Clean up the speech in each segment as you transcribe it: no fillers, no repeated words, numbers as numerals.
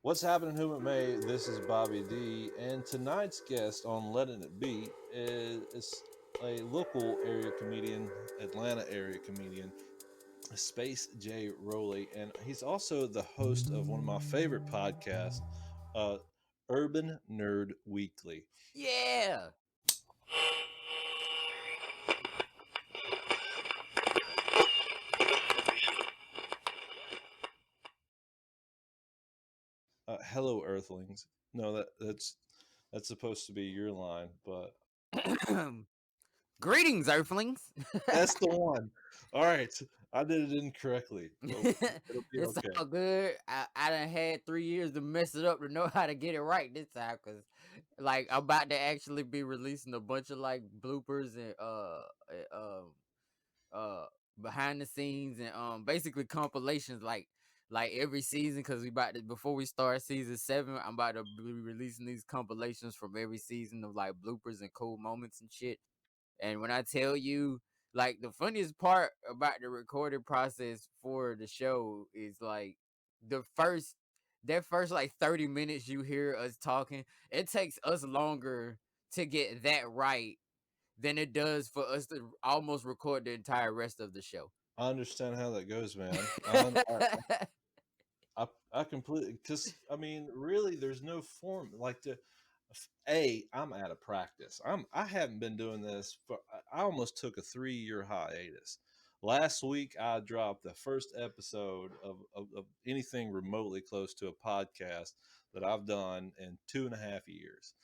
What's happening, Whomitmay? This is Bobby D, and tonight's guest on Letting It Be is a local area comedian, Atlanta area comedian, Spayce J. Rollie, and he's also the host of one of my favorite podcasts, uh, Urban Nerd Weekly. Yeah. Hello, Earthlings. No, that's supposed to be your line, but Greetings, Earthlings. that's the one. All right, I did it incorrectly, but it'll be It's okay. all good. I done had 3 years to mess it up to know how to get it right this time, cause like I'm about to actually be releasing a bunch of like bloopers and uh behind the scenes and basically compilations like every season, cause we about to before we start season 7, I'm about to be releasing these compilations from every season of like bloopers and cool moments and shit. And when I tell you, like, the funniest part about the recording process for the show is like the first that first like 30 minutes you hear us talking, it takes us longer to get that right than it does for us to almost record the entire rest of the show. I understand how that goes, man. I completely, because I mean, really, there's no form like to. I'm out of practice. I haven't been doing this for. I almost took a 3 year hiatus. Last week, I dropped the first episode of anything remotely close to a podcast that I've done in 2.5 years.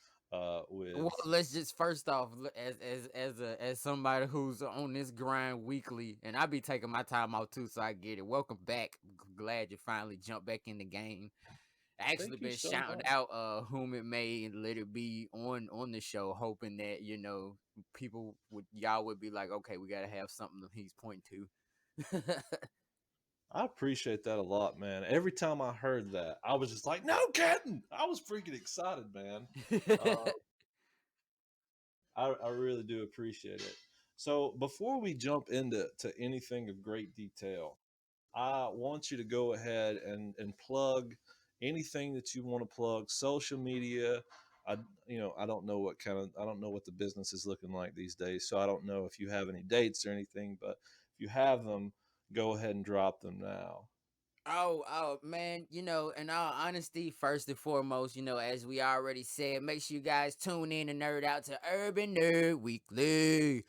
With Well, let's just first off, as somebody who's on this grind weekly, and I be taking my time out too, so I get it. Welcome back. Glad you finally jumped back in the game. I actually Thank you been so shouting much. out whom it may and let it be on the show, hoping that people would y'all would be like, okay, we gotta have something that he's pointing to. I appreciate that a lot, man. Every time I heard that, I was just like, "No kidding!" I was freaking excited, man. Uh, I really do appreciate it. So before we jump into anything of great detail, I want you to go ahead and plug anything that you want to plug. Social media. I don't know I don't know what the business is looking like these days, so I don't know if you have any dates or anything. But if you have them, go ahead and drop them now. Oh, man, in all honesty, first and foremost, as we already said, make sure you guys tune in and nerd out to Urban Nerd Weekly.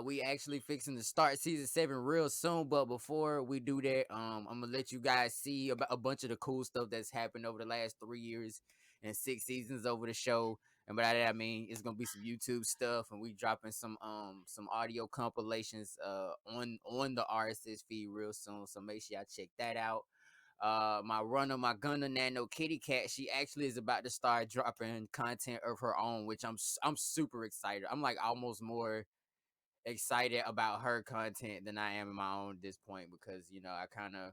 We actually fixing to start season 7 real soon, but before we do that, I'm gonna let you guys see about a bunch of the cool stuff that's happened over the last 3 years and 6 seasons over the show. And by that I mean it's gonna be some YouTube stuff, and we dropping some audio compilations on the RSS feed real soon. So make sure y'all check that out. My runner, my gunner, Nano Kitty Cat, she actually is about to start dropping content of her own, which I'm super excited. I'm like almost more excited about her content than I am in my own at this point, because I kind of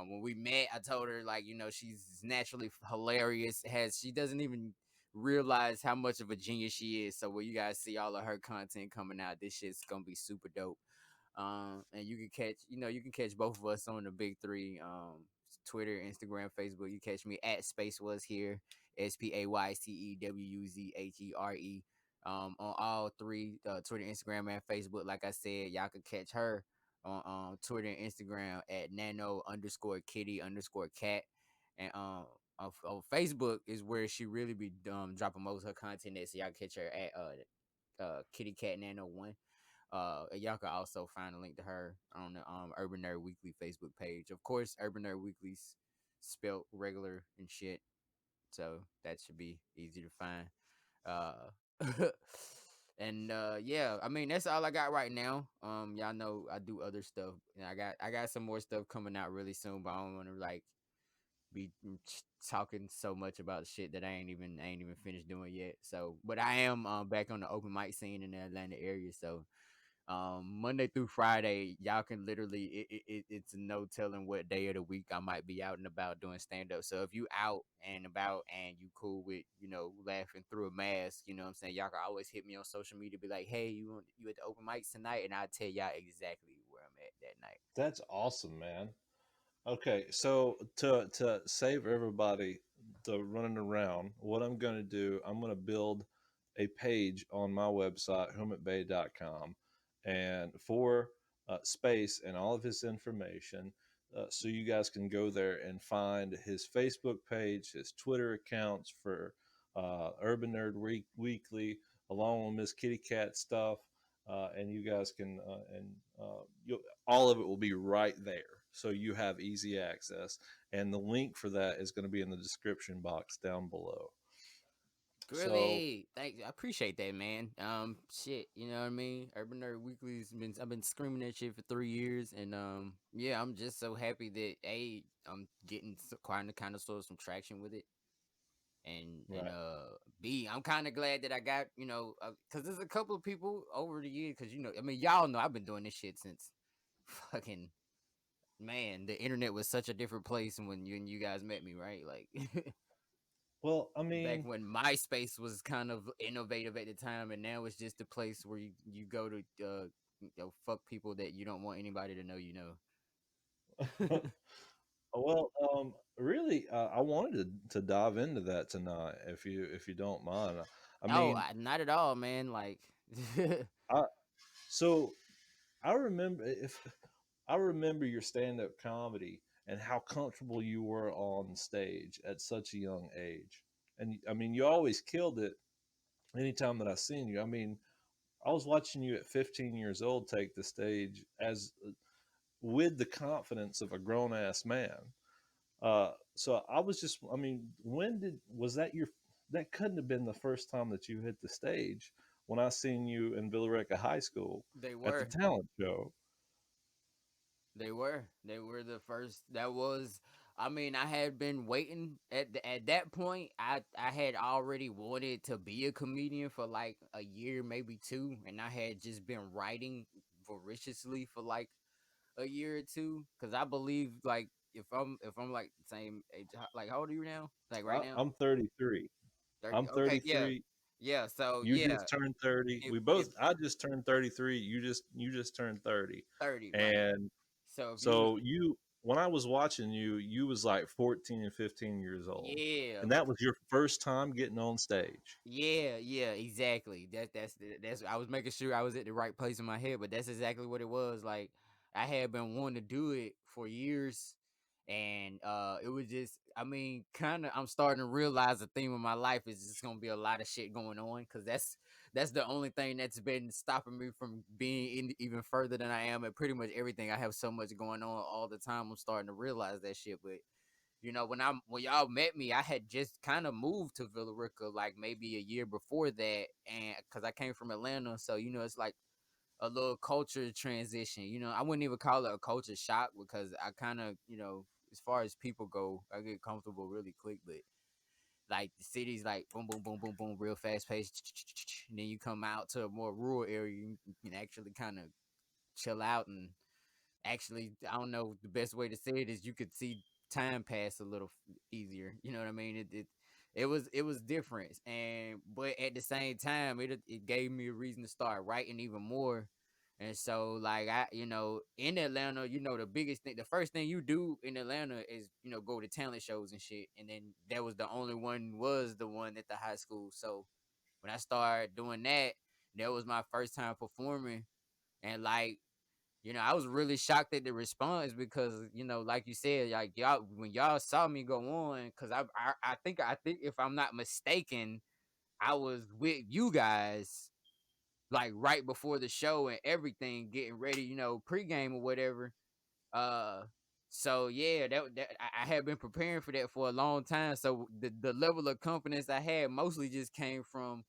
when we met, I told her like she's naturally hilarious. Has She doesn't even realize how much of a genius she is. So when you guys see all of her content coming out, this shit's gonna be super dope. And you can catch both of us on the big three, Twitter, Instagram, Facebook. You catch me at Spayce Was Here, SPAYCEWUZHERE. On all three, Twitter, Instagram, and Facebook. Like I said, y'all can catch her on Twitter and Instagram at nano_kitty_cat. And on Facebook is where she really be dropping most of her content at. So y'all can catch her at Kitty Cat Nano 1. Y'all can also find a link to her on the Urban Nerd Weekly Facebook page. Of course, Urban Nerd Weekly's spelt regular and shit, so that should be easy to find. Uh, and yeah, I mean that's all I got right now. Y'all know I do other stuff, and I got some more stuff coming out really soon, but I don't want to like be talking so much about shit that I ain't even finished doing yet. So, but I am back on the open mic scene in the Atlanta area. So Monday through Friday, y'all can literally it's no telling what day of the week I might be out and about doing stand up. So if you out and about and you cool with laughing through a mask, what I'm saying, y'all can always hit me on social media, be like, hey, you at the open mics tonight, and I'll tell y'all exactly where I'm at that night. That's awesome, man. Okay, so to save everybody running around, what I'm going to do, I'm going to build a page on my website, whomitmay.com, and for Spayce and all of his information. So you guys can go there and find his Facebook page, his Twitter accounts for Urban Nerd Weekly, along with Miss Kitty Cat stuff. And you guys can, all of it will be right there. So you have easy access. And the link for that is going to be in the description box down below. So, Grilly, thank you. I appreciate that, man. Shit, you know what I mean. Urban Nerd Weekly's been I've been screaming that shit for 3 years, and yeah, I'm just so happy that I'm getting quite kind of sort of some traction with it, and right. B, I'm kind of glad that I got because there's a couple of people over the years, because I mean, y'all know I've been doing this shit since fucking man, the internet was such a different place when you guys met me, right? Like Well, I back mean, when MySpace was kind of innovative at the time, and now it's just a place where you go to fuck people that you don't want anybody to know you know. well, really, I wanted to dive into that tonight, if you don't mind. I Oh, mean, not at all, man. Like, I so I remember if I remember your stand-up comedy and how comfortable you were on stage at such a young age. And I mean, you always killed it anytime that I seen you. I mean, I was watching you at 15 years old take the stage as with the confidence of a grown ass man. So I was just, I mean, was that that couldn't have been the first time that you hit the stage when I seen you in Villarica High School they at the were. talent show. They were the first. That was. I mean, I had been waiting at that point. I had already wanted to be a comedian for like a year, maybe two, and I had just been writing voraciously for like a year or two, because I believe like if I'm like the same age, like how old are you now? Like right now, I'm 33. 30. I'm Okay, yeah, 33. yeah. So You yeah, just turned 30. if We if both I just turned 33. You just turned 30. 30, right? And So if you was so you when I was watching you, you was like 14 and 15 years old. yeah, And that was your first time getting on stage. yeah, exactly. That's I was making sure I was at the right place in my head, but that's exactly what it was. Like I had been wanting to do it for years, and it was just I mean, kind of I'm starting to realize the theme of my life is just gonna be a lot of shit going on, because that's the only thing that's been stopping me from being even further than I am at pretty much everything. I have so much going on all the time. I'm starting to realize that shit, but when y'all met me, I had just kind of moved to Villarica like maybe a year before that, and because I came from Atlanta, so it's like a little culture transition. I wouldn't even call it a culture shock, because I kind of as far as people go, I get comfortable really quick, but like the city's like boom, boom, boom, boom, boom, real fast paced, and then you come out to a more rural area, you can actually kind of chill out and actually, I don't know, the best way to say it is you could see time pass a little easier. You know what I mean? It was different, and but at the same time, it gave me a reason to start writing even more. And so, like in Atlanta, the biggest thing, the first thing you do in Atlanta is go to talent shows and shit. And then that was the only one was the one at the high school. So when I started doing that, that was my first time performing, and like I was really shocked at the response, because like you said, like y'all when y'all saw me go on, because I think if I'm not mistaken, I was with you guys like right before the show and everything, getting ready, pregame or whatever. Uh, so yeah, that I had been preparing for that for a long time. So the level of confidence I had mostly just came from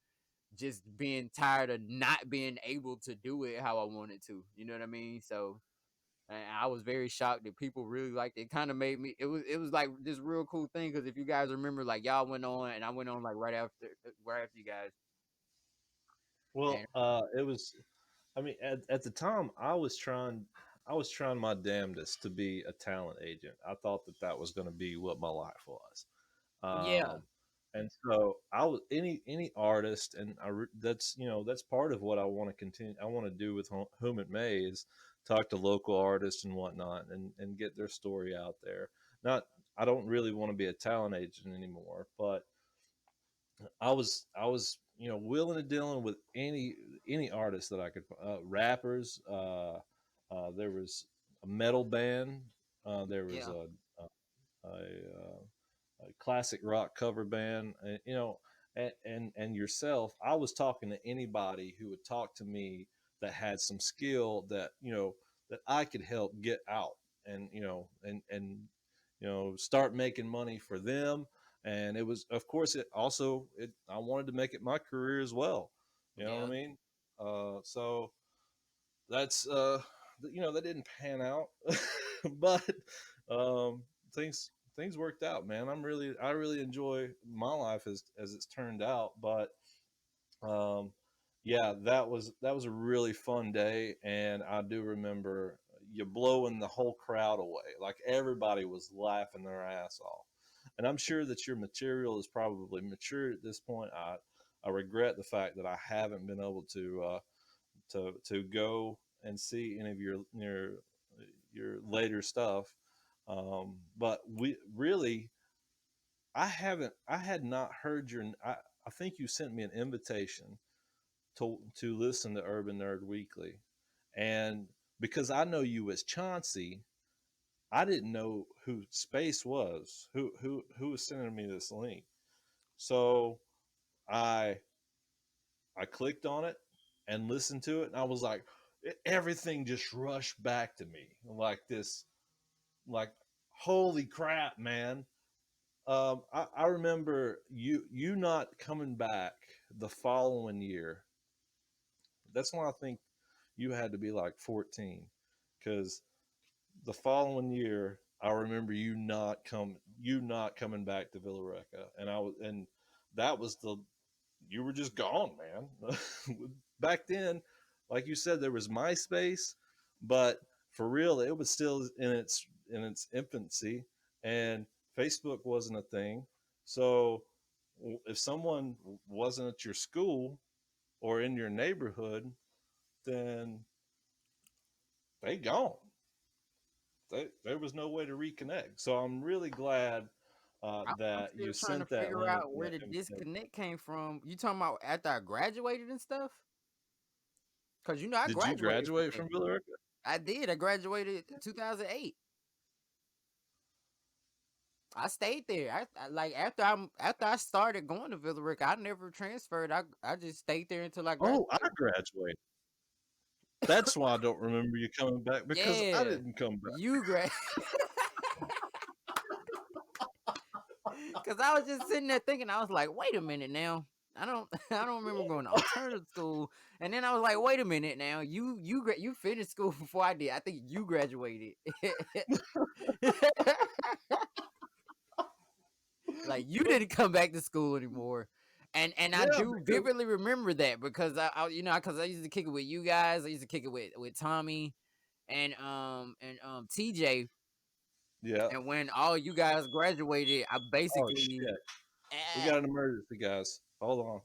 just being tired of not being able to do it how I wanted to. You know what I mean? So and I was very shocked that people really liked it. It kind of made me. It was like this real cool thing, because if you guys remember, like y'all went on and I went on like right after you guys. Well, And it was I mean, at the time, I was trying my damnedest to be a talent agent. I thought that that was going to be what my life was. yeah, Um, and so I was any artist, and that's that's part of what I want to continue. I want to do with whom it may is talk to local artists and whatnot, and get their story out there. Not I don't really want to be a talent agent anymore, but I was willing to dealing with any artist that I could, rappers. There was a metal band. There was Yeah. a classic rock cover band, and yourself. I was talking to anybody who would talk to me that had some skill that that I could help get out, and start making money for them. And it was, of course, it I wanted to make it my career as well. You know what I Yeah. mean? So that's that didn't pan out, but um, things worked out, man. I really enjoy my life as it's turned out, but um, yeah, that was a really fun day, and I do remember you blowing the whole crowd away. Like everybody was laughing their ass off, and I'm sure that your material is probably mature at this point. I regret the fact that I haven't been able to go and see any of your later stuff. But we really, I had not heard I think you sent me an invitation to listen to Urban Nerd Weekly, and because I know you as Chauncey, I didn't know who Spayce was, who was sending me this link. So I I clicked on it and listened to it, and I was like, everything just rushed back to me like this, like, holy crap, man. I remember you not coming back the following year. That's when I think you had to be like 14, because the following year I remember you not coming back to Villarica, and that was the you were just gone, man. Back then, like you said, there was MySpace, but for real, it was still in its infancy, and Facebook wasn't a thing. So if someone wasn't at your school or in your neighborhood, then they gone. There was no way to reconnect. So I'm really glad I'm that still you trying to sent that figure link out and where that the invitation. disconnect came from. You talking about after I graduated and stuff? Cause I Did you graduated from graduate there. from Villarica? I did. I graduated 2008. I stayed there. I like after I started going to Villarica, I never transferred. I just stayed there until I Oh, I graduated. graduated. That's why I don't remember you coming back, because I Yeah, didn't come back. you grad. Cause I was just sitting there thinking, I was like, wait a minute now. I don't remember going to alternative school. And then I was like, wait a minute now. You finished school before I did. I think you graduated. Like you didn't come back to school anymore. And I Yeah, do because vividly remember that because because I used to kick it with you guys. I used to kick it with Tommy and TJ. yeah. And when all you guys graduated, I Oh basically shit, we eh, got an emergency, guys. Hold on.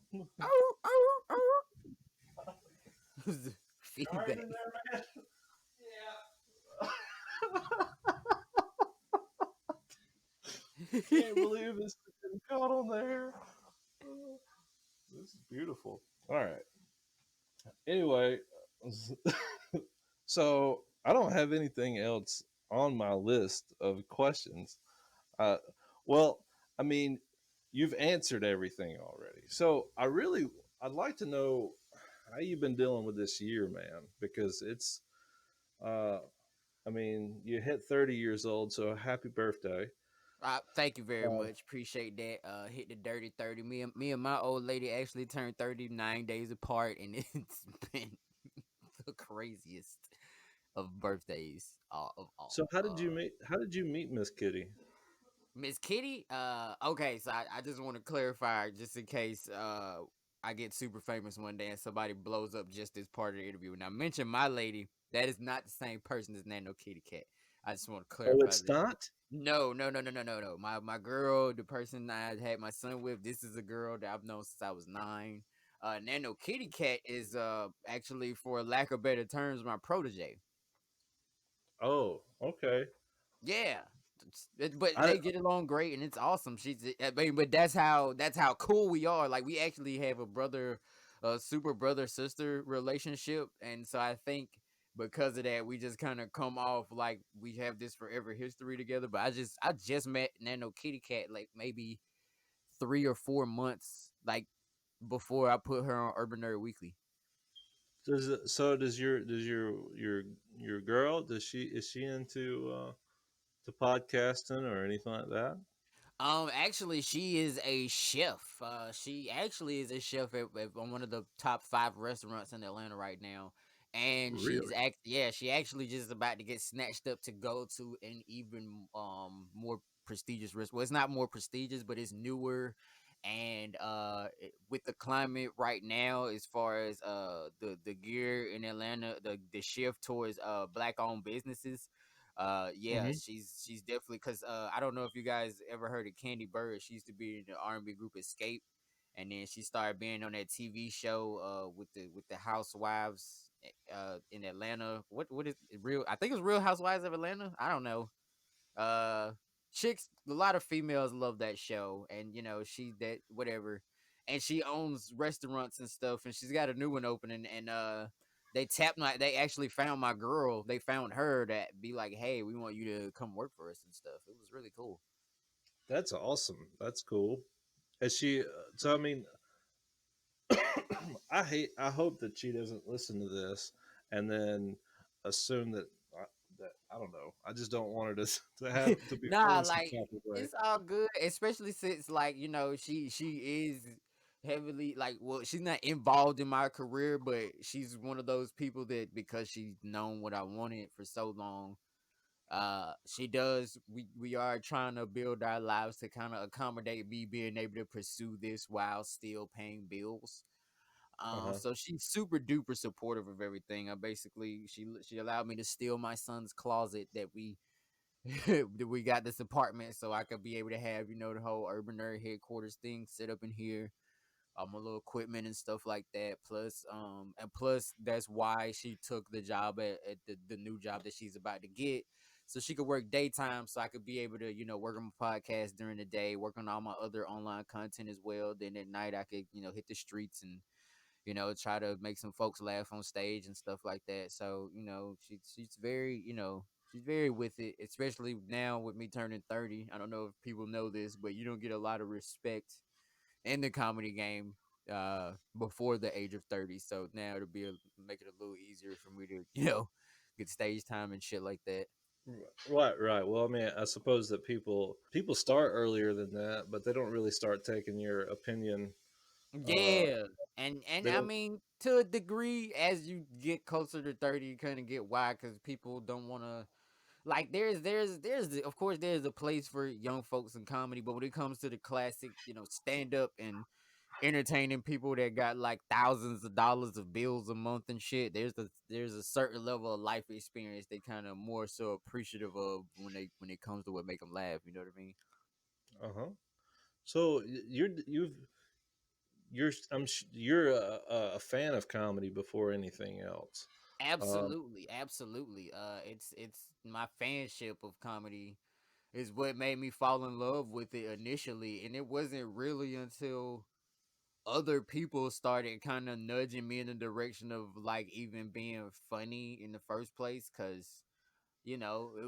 All right feedback. in there, man. Yeah. Can't believe it's getting caught on there. This is beautiful. All right. Anyway, so I don't have anything else on my list of questions. Uh, well, I mean, you've answered everything already. So I'd like to know how you've been dealing with this year, man, because uh, I mean, you hit 30 years old, so happy birthday. Thank you very Uh, much. Appreciate that. Hit the dirty 30. Me and my old lady actually turned 39 days apart, and it's been the craziest of birthdays of so all. how did you meet Miss Kitty? Miss Kitty. Okay, so I just want to clarify, just in case I get super famous one day and somebody blows up just this part of the interview. When I mention my lady, that is not the same person as Nano Kitty Cat. I just want to Oh, clarify it's that. not? No, no, no, no, no, no, no. My girl, the person I had my son with, this is a girl that I've known since I was 9. Nano Kitty Cat is actually, for lack of better terms, my protege. Oh, okay. Yeah. But I they get along great, and it's awesome. I mean, but that's how cool we are. Like we actually have a super brother sister relationship, and so I think because of that, we just kind of come off like we have this forever history together. But I just met Nano Kitty Cat like maybe 3 or 4 months like before I put her on Urban Nerd Weekly. does your girl, does she is she into to podcasting or anything like that? Actually, she is a chef. She actually is a chef on one of the top 5 restaurants in Atlanta right now. And Really? yeah, she actually just about to get snatched up to go to an even more prestigious restaurant. Well, it's not more prestigious, but it's newer. And with the climate right now, as far as the gear in Atlanta, the shift towards black owned businesses, yeah, Hmm. she's definitely because I don't know if you guys ever heard of Candy Bird. She used to be in the R&B group Escape, and then she started being on that TV show with the housewives in Atlanta. What is it, real? I think it's Real Housewives of Atlanta. I don't know. uh Chicks, a lot of females love that show, and she that whatever, and she owns restaurants and stuff, and she's got a new one opening, and they actually found my girl, they found her to be like, hey, we want you to come work for us and stuff. It was really cool. That's awesome. That's cool. Is she? So I mean, I hope that she doesn't listen to this and then assume that that I don't know. I just don't want her to to be Nah, feeling some like type of way. it's all good, especially since like she is heavily like, well, she's not involved in my career, but she's one of those people that because she's known what I wanted for so long, she does. We are trying to build our lives to kind of accommodate me being able to pursue this while still paying bills. Uh huh. So she's super duper supportive of everything. I basically she allowed me to steal my son's closet that we got this apartment so I could be able to have, the whole Urban Nerd headquarters thing set up in here. A little equipment and stuff like that. Plus that's why she took the job at the new job that she's about to get. So she could work daytime so I could be able to, work on my podcast during the day, work on all my other online content as well. Then at night I could, hit the streets and try to make some folks laugh on stage and stuff like that. So, she's very, she's very with it, especially now with me turning 30. I don't know if people know this, but you don't get a lot of respect in the comedy game before the age of 30. So now it'll make it a little easier for me to, get stage time and shit like that. Right, right. Well, I mean, I suppose that people start earlier than that, but they don't really start taking your opinion. Uh, Yeah. And they I don't. mean, to a degree, as you get closer to 30, you kind of get why, because people don't want to, like, of course there's a place for young folks in comedy, but when it comes to the classic, stand up and entertaining people that got like thousands of dollars of bills a month and shit, there's a certain level of life experience they kind of more so appreciative of when it comes to what make them laugh. You know what I mean? Uh huh. So you're a fan of comedy before anything else. Um, Absolutely, absolutely. It's my fanship of comedy is what made me fall in love with it initially, and it wasn't really until other people started kind of nudging me in the direction of like even being funny in the first place, because it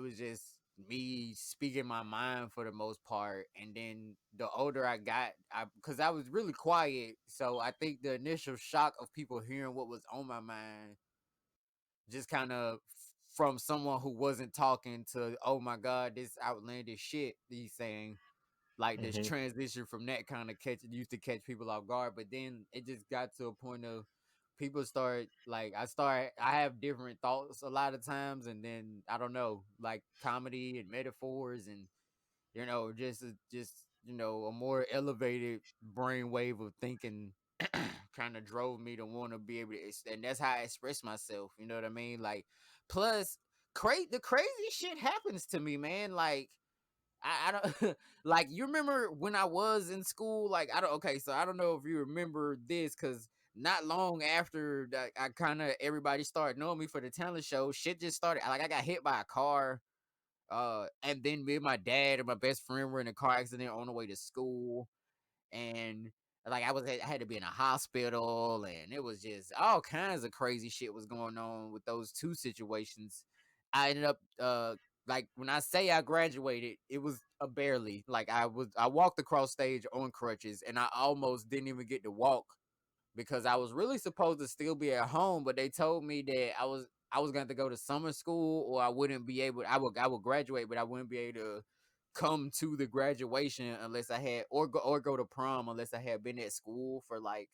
was just me speaking my mind for the most part. And then the older I got, because I was really quiet, so I think the initial shock of people hearing what was on my mind just kind of from someone who wasn't talking to, oh my god, this outlandish shit he's saying, like this mhm. transition from that kind of catch used to catch people off guard. But then it just got to a point of people start like I have different thoughts a lot of times, and then I don't know, like comedy and metaphors, and just a more elevated brain wave of thinking kind of drove me to want to be able to and that's how I express myself, you know what I mean? Like, plus the crazy shit happens to me, man. Like, I don't like, you remember when I was in school? Like, I don't okay, so I don't know if you remember this, because not long after that, I kind of everybody started knowing me for the talent show. Shit just started. Like, I got hit by a car And then me and my dad and my best friend were in a car accident on the way to school, and like I had to be in a hospital, and it was just all kinds of crazy shit was going on with those two situations. I ended up like when I say I graduated, it was a barely. Like I walked across stage on crutches, and I almost didn't even get to walk because I was really supposed to still be at home, but they told me that I was going to go to summer school, or I wouldn't be able. I would graduate, but I wouldn't be able to come to the graduation unless I had, or go to prom unless I had been at school for like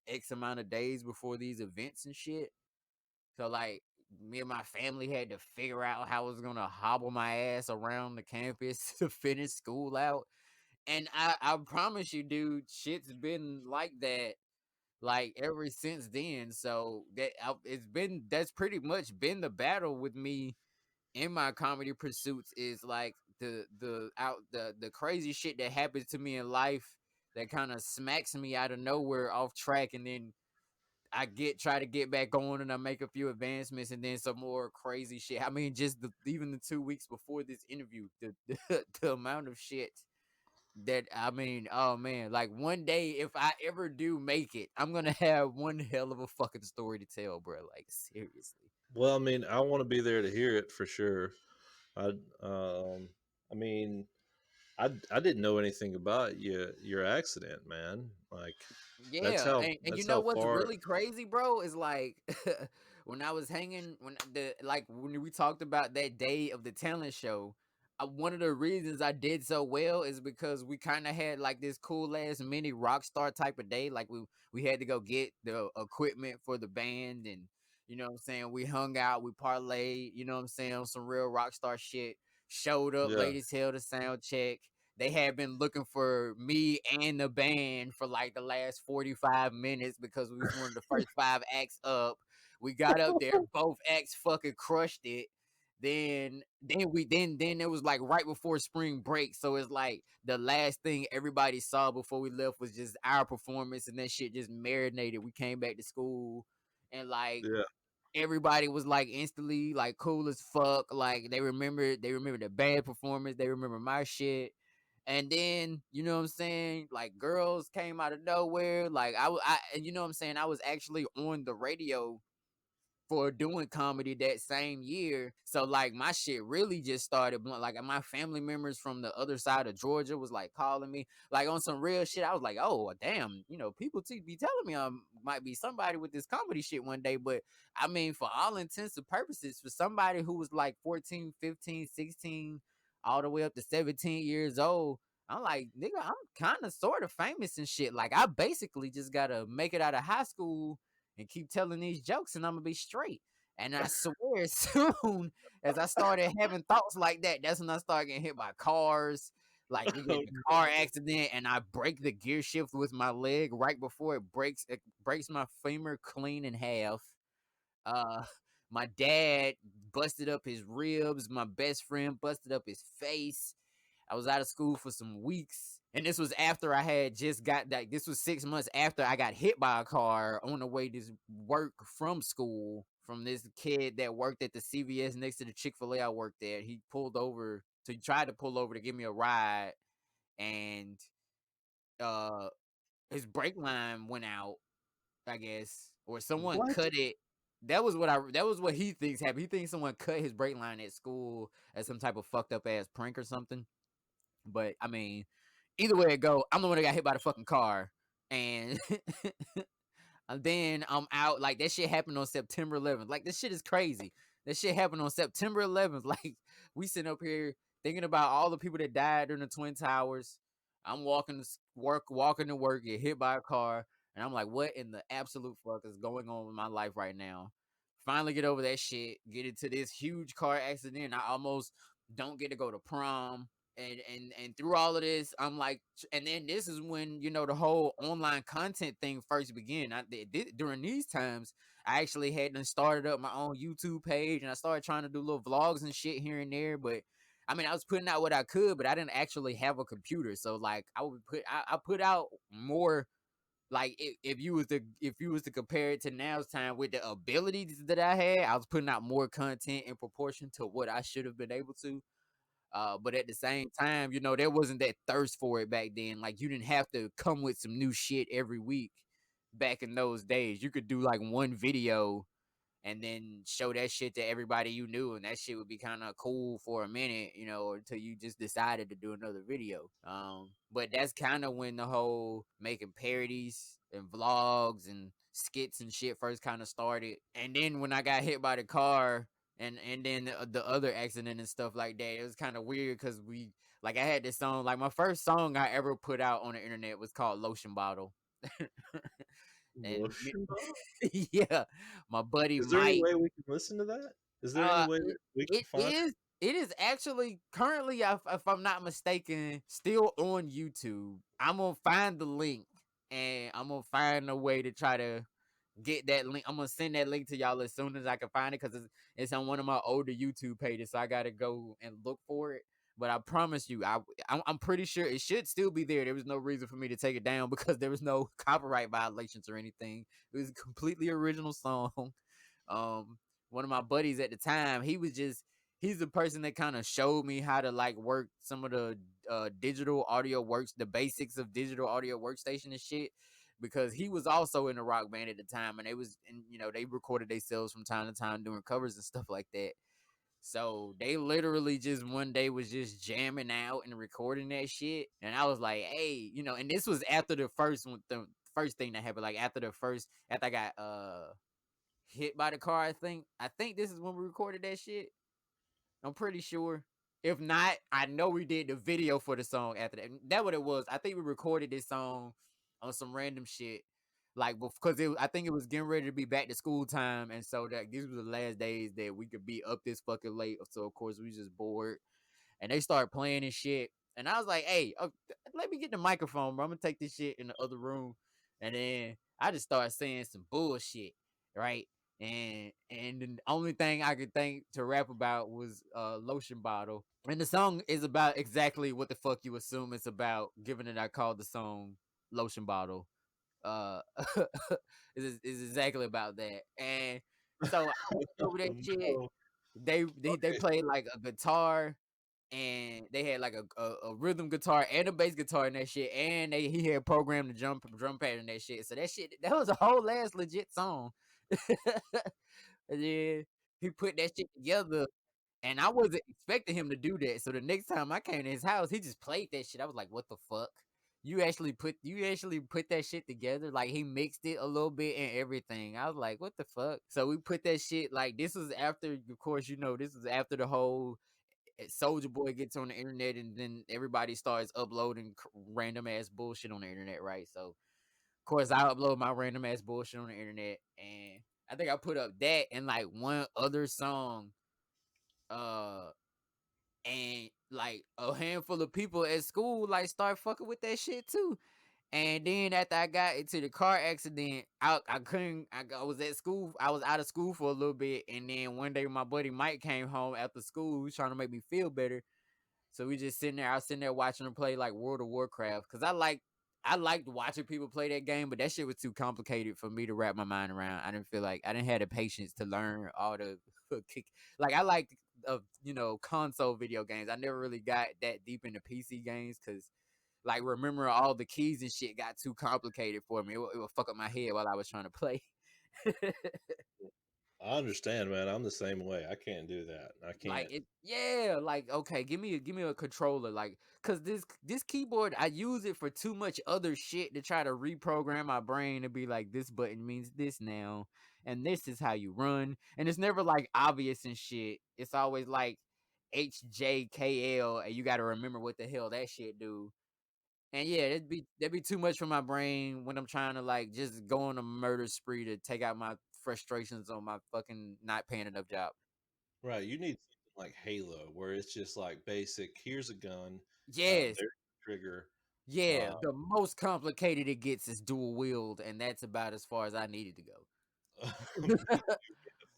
X amount of days before these events and shit. So like me and my family had to figure out how I was gonna hobble my ass around the campus to finish school out. And I promise you, dude, shit's been like that like ever since then. So that's pretty much been the battle with me in my comedy pursuits, is like the crazy shit that happens to me in life that kind of smacks me out of nowhere off track, and then I try to get back on, and I make a few advancements, and then some more crazy shit. I mean, just even the 2 weeks before this interview, the amount of shit that, I mean, oh man, like one day if I ever do make it, I'm gonna have one hell of a fucking story to tell, bro. Like seriously. Well, I mean, I want to be there to hear it for sure. I um I mean, I didn't know anything about your accident, man. Like Yeah, and you that's know how what's far. really crazy, bro, is like when I was hanging when we talked about that day of the talent show, one of the reasons I did so well is because we kind of had like this cool ass mini rock star type of day. Like we had to go get the equipment for the band, and you know what I'm saying, we hung out, we parlayed, you know what I'm saying, on some real rock star shit. Showed up Yeah. late as hell to sound check. They had been looking for me and the band for like the last 45 minutes because we was one of the first five acts up. We got up there, both acts fucking crushed it. Then it was like right before spring break. So it's like the last thing everybody saw before we left was just our performance, and that shit just marinated. We came back to school, and like Yeah. everybody was like instantly like cool as fuck. Like they remember the band performance, they remember my shit. And then, you know what I'm saying? Like girls came out of nowhere. Like and you know what I'm saying? I was actually on the radio for doing comedy that same year. So like my shit really just started like my family members from the other side of Georgia was like calling me like on some real shit. I was like, oh damn, people be telling me I might be somebody with this comedy shit one day. But I mean, for all intents and purposes, for somebody who was like 14, 15, 16, all the way up to 17 years old, I'm like, nigga, I'm kind of sort of famous and shit. Like I basically just gotta make it out of high school and keep telling these jokes, and I'm gonna be straight. And I swear, soon as I started having thoughts like that, that's when I started getting hit by cars. Like we get in a car accident, and I break the gear shift with my leg right before it breaks my femur clean in half. Uh, my dad busted up his ribs. My best friend busted up his face. I was out of school for some weeks. And this was after I had just got that. This was 6 months after I got hit by a car on the way to work from school from this kid that worked at the CVS next to the Chick-fil-A I worked at. He pulled over. So he tried to pull over to give me a ride. And uh his brake line went out, I guess. Or someone What? cut it. That was what he thinks happened. He thinks someone cut his brake line at school as some type of fucked up ass prank or something. But I mean, either way it go, I'm the one that got hit by the fucking car. And and then I'm out. Like that shit happened on September 11th. Like this shit is crazy. That shit happened on September 11th. Like we sitting up here thinking about all the people that died during the Twin Towers. I'm walking to work, get hit by a car, and I'm like, what in the absolute fuck is going on with my life right now? Finally get over that shit, get into this huge car accident. I almost don't get to go to prom. And through all of this, I'm like, and then this is when the whole online content thing first began. During these times, I actually hadn't started up my own YouTube page, and I started trying to do little vlogs and shit here and there. But I mean, I was putting out what I could, but I didn't actually have a computer, so like I put out more. Like if you was to compare it to now's time with the abilities that I had, I was putting out more content in proportion to what I should have been able to. But at the same time, there wasn't that thirst for it back then. Like you didn't have to come with some new shit every week back in those days. You could do like one video and then show that shit to everybody you knew, and that shit would be kind of cool for a minute, or until you just decided to do another video. But that's kind of when the whole making parodies and vlogs and skits and shit first kind of started. And then when I got hit by the car and then the other accident and stuff like that, it was kind of weird because I had this song, like my first song I ever put out on the internet was called Lotion Bottle. And Lotion bottle? yeah, my buddy Is there any Mike. way we can listen to that? Is there any Uh, way it, that we can it find? is it is actually currently, if I'm not mistaken, still on YouTube. I'm gonna find the link and I'm gonna find a way to try to get that link. I'm gonna send that link to y'all as soon as I can find it because it's on one of my older YouTube pages, so I gotta go and look for it. But I promise you, I'm pretty sure it should still be there. There was no reason for me to take it down because there was no copyright violations or anything. It was a completely original song. Um, One of my buddies at the time, he's the person that kind of showed me how to like work some of the digital audio works, the basics of digital audio workstation and shit. Because he was also in a rock band at the time, and they recorded themselves from time to time doing covers and stuff like that. So they literally just one day was just jamming out and recording that shit, and I was like, hey, and this was after the first one, the first thing that happened, like after I got hit by the car. I think this is when we recorded that shit. I'm pretty sure. If not, I know we did the video for the song after that. That what it was. I think we recorded this song on some random shit. Like because I think it was getting ready to be back to school time, and so that these were the last days that we could be up this fucking late. So of course we was just bored, and they started playing and shit. And I was like, "Hey, let me get the microphone, bro. I'm gonna take this shit in the other room." And then I just started saying some bullshit, right? And the only thing I could think to rap about was Lotion Bottle. And the song is about exactly what the fuck you assume it's about, given that I called the song Lotion Bottle. Uh is exactly about that. And so I was over that shit. No. They Okay. played like a guitar, and they had like a rhythm guitar and a bass guitar in that shit, and he had programmed the drum pad in that shit. So that was a whole ass legit song. And then he put that shit together, and I wasn't expecting him to do that. So the next time I came to his house, he just played that shit. I was like, "What the fuck? You actually put that shit together? Like he mixed it a little bit and everything." I was like, "What the fuck?" So we put that shit, like, this was after, of course, this is after the whole Soldier Boy gets on the internet, and then everybody starts uploading random ass bullshit on the internet, right? So of course I upload my random ass bullshit on the internet, and I think I put up that and like one other song, uh, and like a handful of people at school like start fucking with that shit too. And then after I got into the car accident, I couldn't. I was at school. I was out of school for a little bit, and then one day my buddy Mike came home after school. He was trying to make me feel better, so we just sitting there. I was sitting there watching him play like World of Warcraft because I liked watching people play that game, but that shit was too complicated for me to wrap my mind around. I didn't feel like I didn't have the patience to learn all the kick. Like I like console video games. I never really got that deep into PC games because like remembering all the keys and shit got too complicated for me. It would fuck up my head while I was trying to play. I understand, man. I'm the same way. I can't do that. I Like can't. it, yeah. Like okay, give me a controller, like, cause this keyboard I use it for too much other shit to try to reprogram my brain to be like this button means this now, and this is how you run, and it's never like obvious and shit. It's always like HJKL, and you got to remember what the hell that shit do. And yeah, that'd be too much for my brain when I'm trying to like just go on a murder spree to take out my frustrations on my fucking not paying enough job. Right. You need something like Halo, where it's just like basic. Here's a gun. Yes, There's a trigger. yeah. Uh, The most complicated it gets is dual wield, and that's about as far as I needed to go.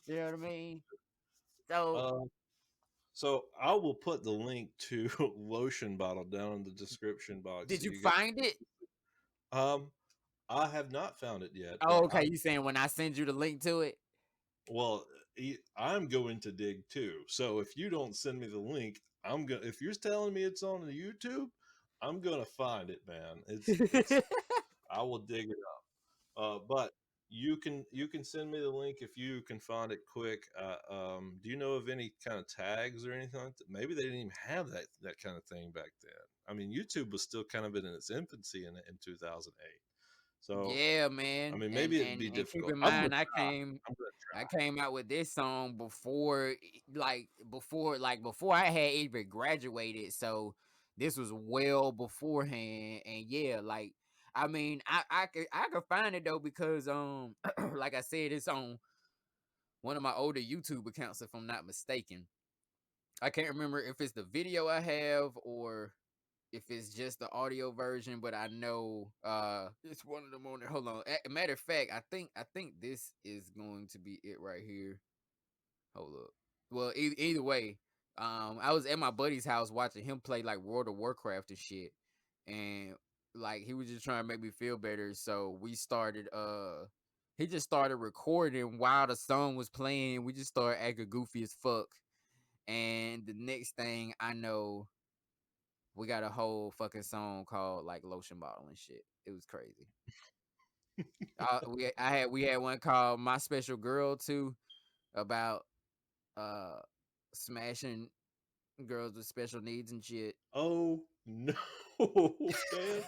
You know what I mean? So, uh, so I will put the link to lotion bottle down in the description box did so you you guys. find it? Um, I have not found it yet, Oh, but okay. You saying when I send you the link to it? well, I'm going to dig too. So if you don't send me the link, I'm gonna if you're telling me it's on the YouTube, I'm gonna find it, man. It's I will dig it up. But you can send me the link if you can find it quick. Do you know of any kind of tags or anything like that? Maybe they didn't even have that kind of thing back then. I mean, YouTube was still kind of in its infancy in 2008. So Yeah, I man. mean, And maybe it'd and be and keep difficult. in I'm gonna mind try. I'm gonna I try. came out with this song before before I had even graduated. So this was well beforehand. And yeah, like I mean, I could find it though because like I said, it's on one of my older YouTube accounts if I'm not mistaken. I can't remember if it's the video I have or if it's just the audio version, but I know it's one of them on there. Hold on. Matter of fact, I think this is going to be it right here. Hold up. Well, either way, I was at my buddy's house watching him play like World of Warcraft and shit, and like he was just trying to make me feel better. So we started. He just started recording while the song was playing. We just started acting goofy as fuck, and the next thing I know, we got a whole fucking song called like Lotion Bottle and shit. It was crazy. We had one called My Special Girl too about uh smashing girls with special needs and shit. Oh no, man.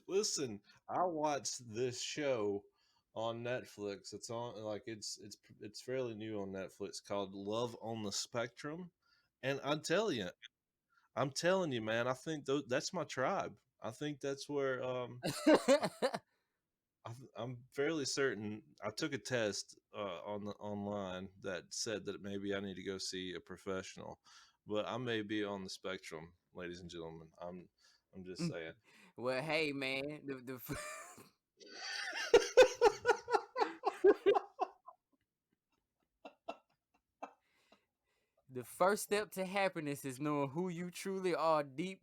Listen, I watched this show on Netflix. It's on like it's fairly new on Netflix called Love on the Spectrum. And I'm telling you, man, I think that's my tribe. I think that's where I'm fairly certain. I took a test on the online that said that maybe I need to go see a professional, but I may be on the spectrum, ladies and gentlemen. I'm just saying. Well, hey man, the first step to happiness is knowing who you truly are deep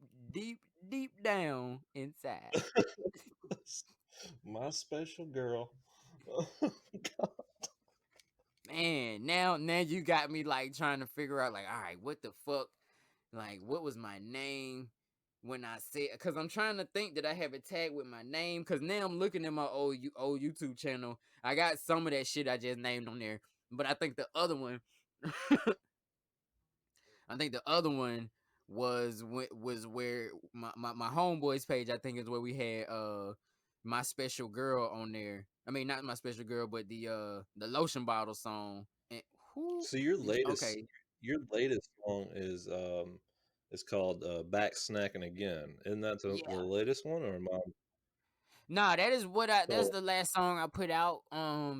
down inside. My special girl. Man, now you got me like trying to figure out like, all right, what the fuck? Like, what was my name when I said? Because I'm trying to think that I have it tagged with my name. Because now I'm looking at my old YouTube channel. I got some of that shit I just named on there, but I think the other one, I think the other one was where my homeboys page. I think is where we had my special girl on there. I mean, not my special girl, but the lotion bottle song. And who? So Okay, your latest song is called Back Snacking Again. Isn't that the yeah. latest one or am I Nah, that is what that's so the last song I put out.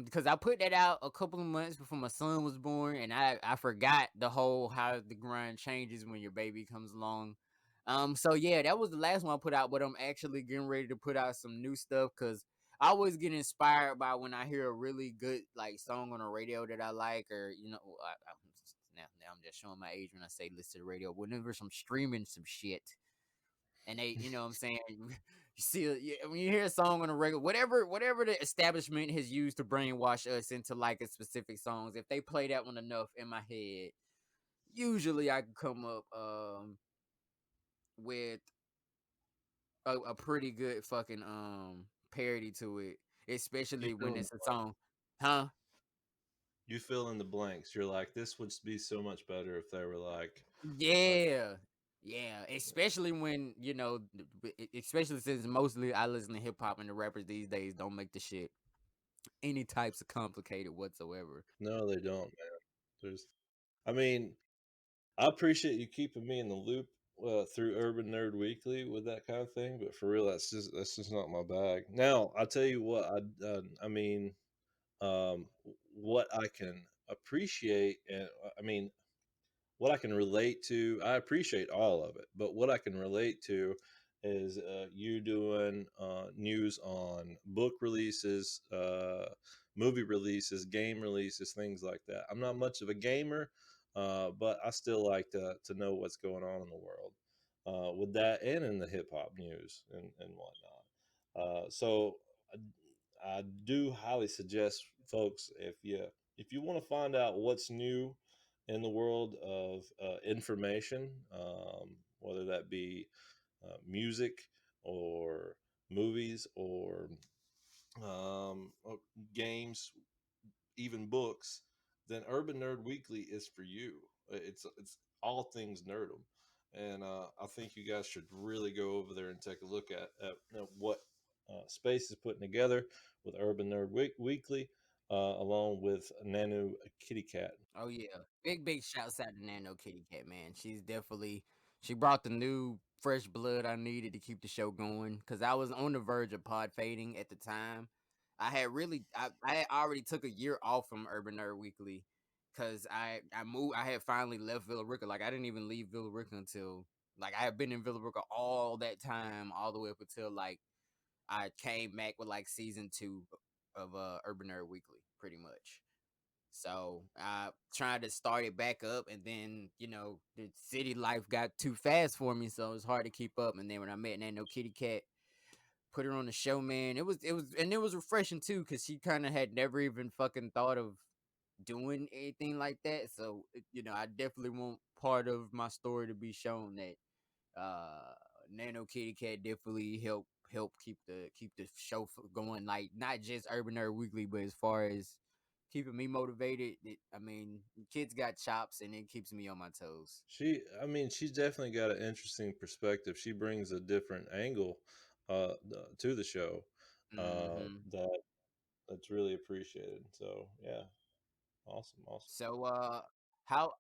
Because I put that out a couple of months before my son was born, and I forgot the whole how the grind changes when your baby comes along. So yeah, that was the last one I put out, but I'm actually getting ready to put out some new stuff because I always get inspired by when I hear a really good like song on the radio that I like, or now I'm just showing my age when I say listen to the radio. Whenever I'm streaming some shit and they, you know what I'm saying? You see, when you hear a song on a regular, whatever the establishment has used to brainwash us into like a specific songs, if they play that one enough in my head, usually I can come up with a pretty good fucking parody to it, you especially fill when in the it's a blanks? song, huh? You fill in the blanks. You're like, this would be so much better if they were like Yeah. Yeah, especially when especially since mostly I listen to hip hop and the rappers these days don't make the shit any types of complicated whatsoever. no, they don't, man. There's, I mean, I appreciate you keeping me in the loop through Urban Nerd Weekly with that kind of thing, but for real, that's just not my bag. Now, I'll tell you what I mean, what I can appreciate, and I mean, what I can relate to, I appreciate all of it, but what I can relate to is you doing news on book releases, movie releases, game releases, things like that. I'm not much of a gamer, but I still like to know what's going on in the world with that and in the hip hop news and whatnot. So I do highly suggest folks if you want to find out what's new in the world of information, whether that be music or movies or games, even books, then Urban Nerd Weekly is for you. It's all things nerdum, and I think you guys should really go over there and take a look at what Spayce is putting together with Urban Nerd Weekly, along with Nanu Kitty Cat. Oh yeah, big shouts out to Nano Kitty Cat, man. She's definitely she brought the new fresh blood I needed to keep the show going because I was on the verge of pod fading at the time. I had already took a year off from Urban Nerd Weekly because I moved. I had finally left Villa Rica. Like I didn't even leave Villa Rica until like I had been in Villa Rica all that time, all the way up until like I came back with like season two of Urban Nerd Weekly, pretty much. So I tried to start it back up, and then the city life got too fast for me, so it was hard to keep up. And then when I met Nano Kitty Cat, put her on the show, man. It was refreshing too, because she kind of had never even fucking thought of doing anything like that. So I definitely want part of my story to be shown that uh Nano Kitty Cat definitely help keep the show going, like not just Urban Nerd Weekly, but as far as keeping me motivated. I mean, kids got chops, and it keeps me on my toes. I mean, she's definitely got an interesting perspective. She brings a different angle to the show Hmm. that that's really appreciated. So yeah, awesome, awesome. So how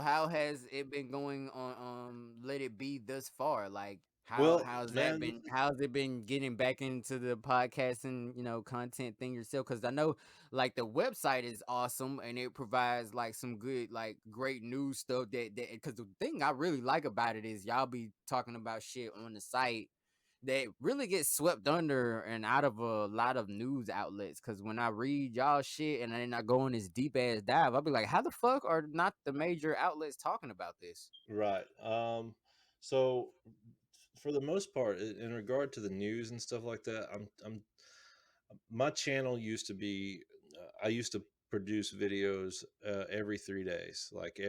how has it been going on Let It Be thus far? Like Well, how's that man, been? How's it been getting back into the podcasting, content thing yourself? Because I know like the website is awesome and it provides like some good, like great news stuff that because the thing I really like about it is y'all be talking about shit on the site that really gets swept under and out of a lot of news outlets. Cause when I read y'all shit and then I go on this deep ass dive, I'll be like, how the fuck are not the major outlets talking about this? right. So for the most part, in regard to the news and stuff like that, I'm my channel used to be I used to produce videos every 3 days, like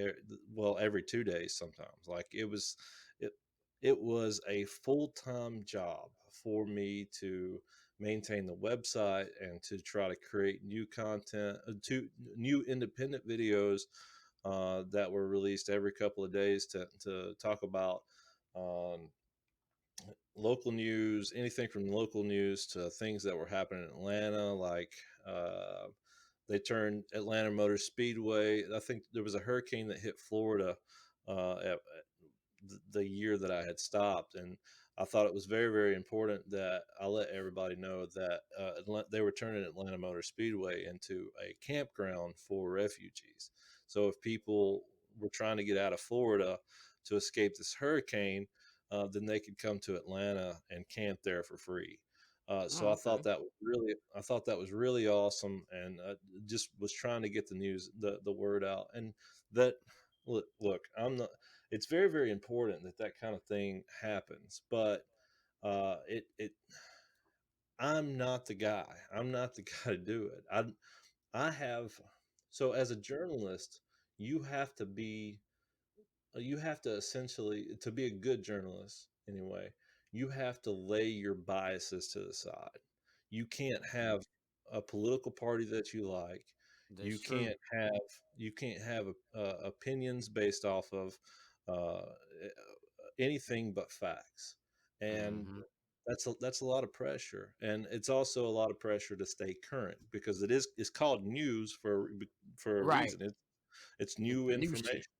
well, every 2 days sometimes. Like it it was a full-time job for me to maintain the website and to try to create new content, to new independent videos that were released every couple of days to talk about um, local news, anything from local news to things that were happening in Atlanta, like uh, they turned Atlanta Motor Speedway. I think there was a hurricane that hit Florida at the year that I had stopped, and I thought it was very, very important that I let everybody know that they were turning Atlanta Motor Speedway into a campground for refugees. So if people were trying to get out of Florida to escape this hurricane, then they could come to Atlanta and camp there for free. So Oh, okay. I thought that was really awesome, and just was trying to get the news, the word out, and that look, I'm not. It's very, very important that that kind of thing happens, but it I'm not the guy. I'm not the guy to do it. I have so as a journalist, you have to be you have to essentially, to be a good journalist anyway, you have to lay your biases to the side. You can't have a political party that you like. That's You true. can't have opinions based off of anything but facts. And Hmm. that's a lot of pressure, and it's also a lot of pressure to stay current because it's called news for a Right. reason. It's It's new the new shit. information,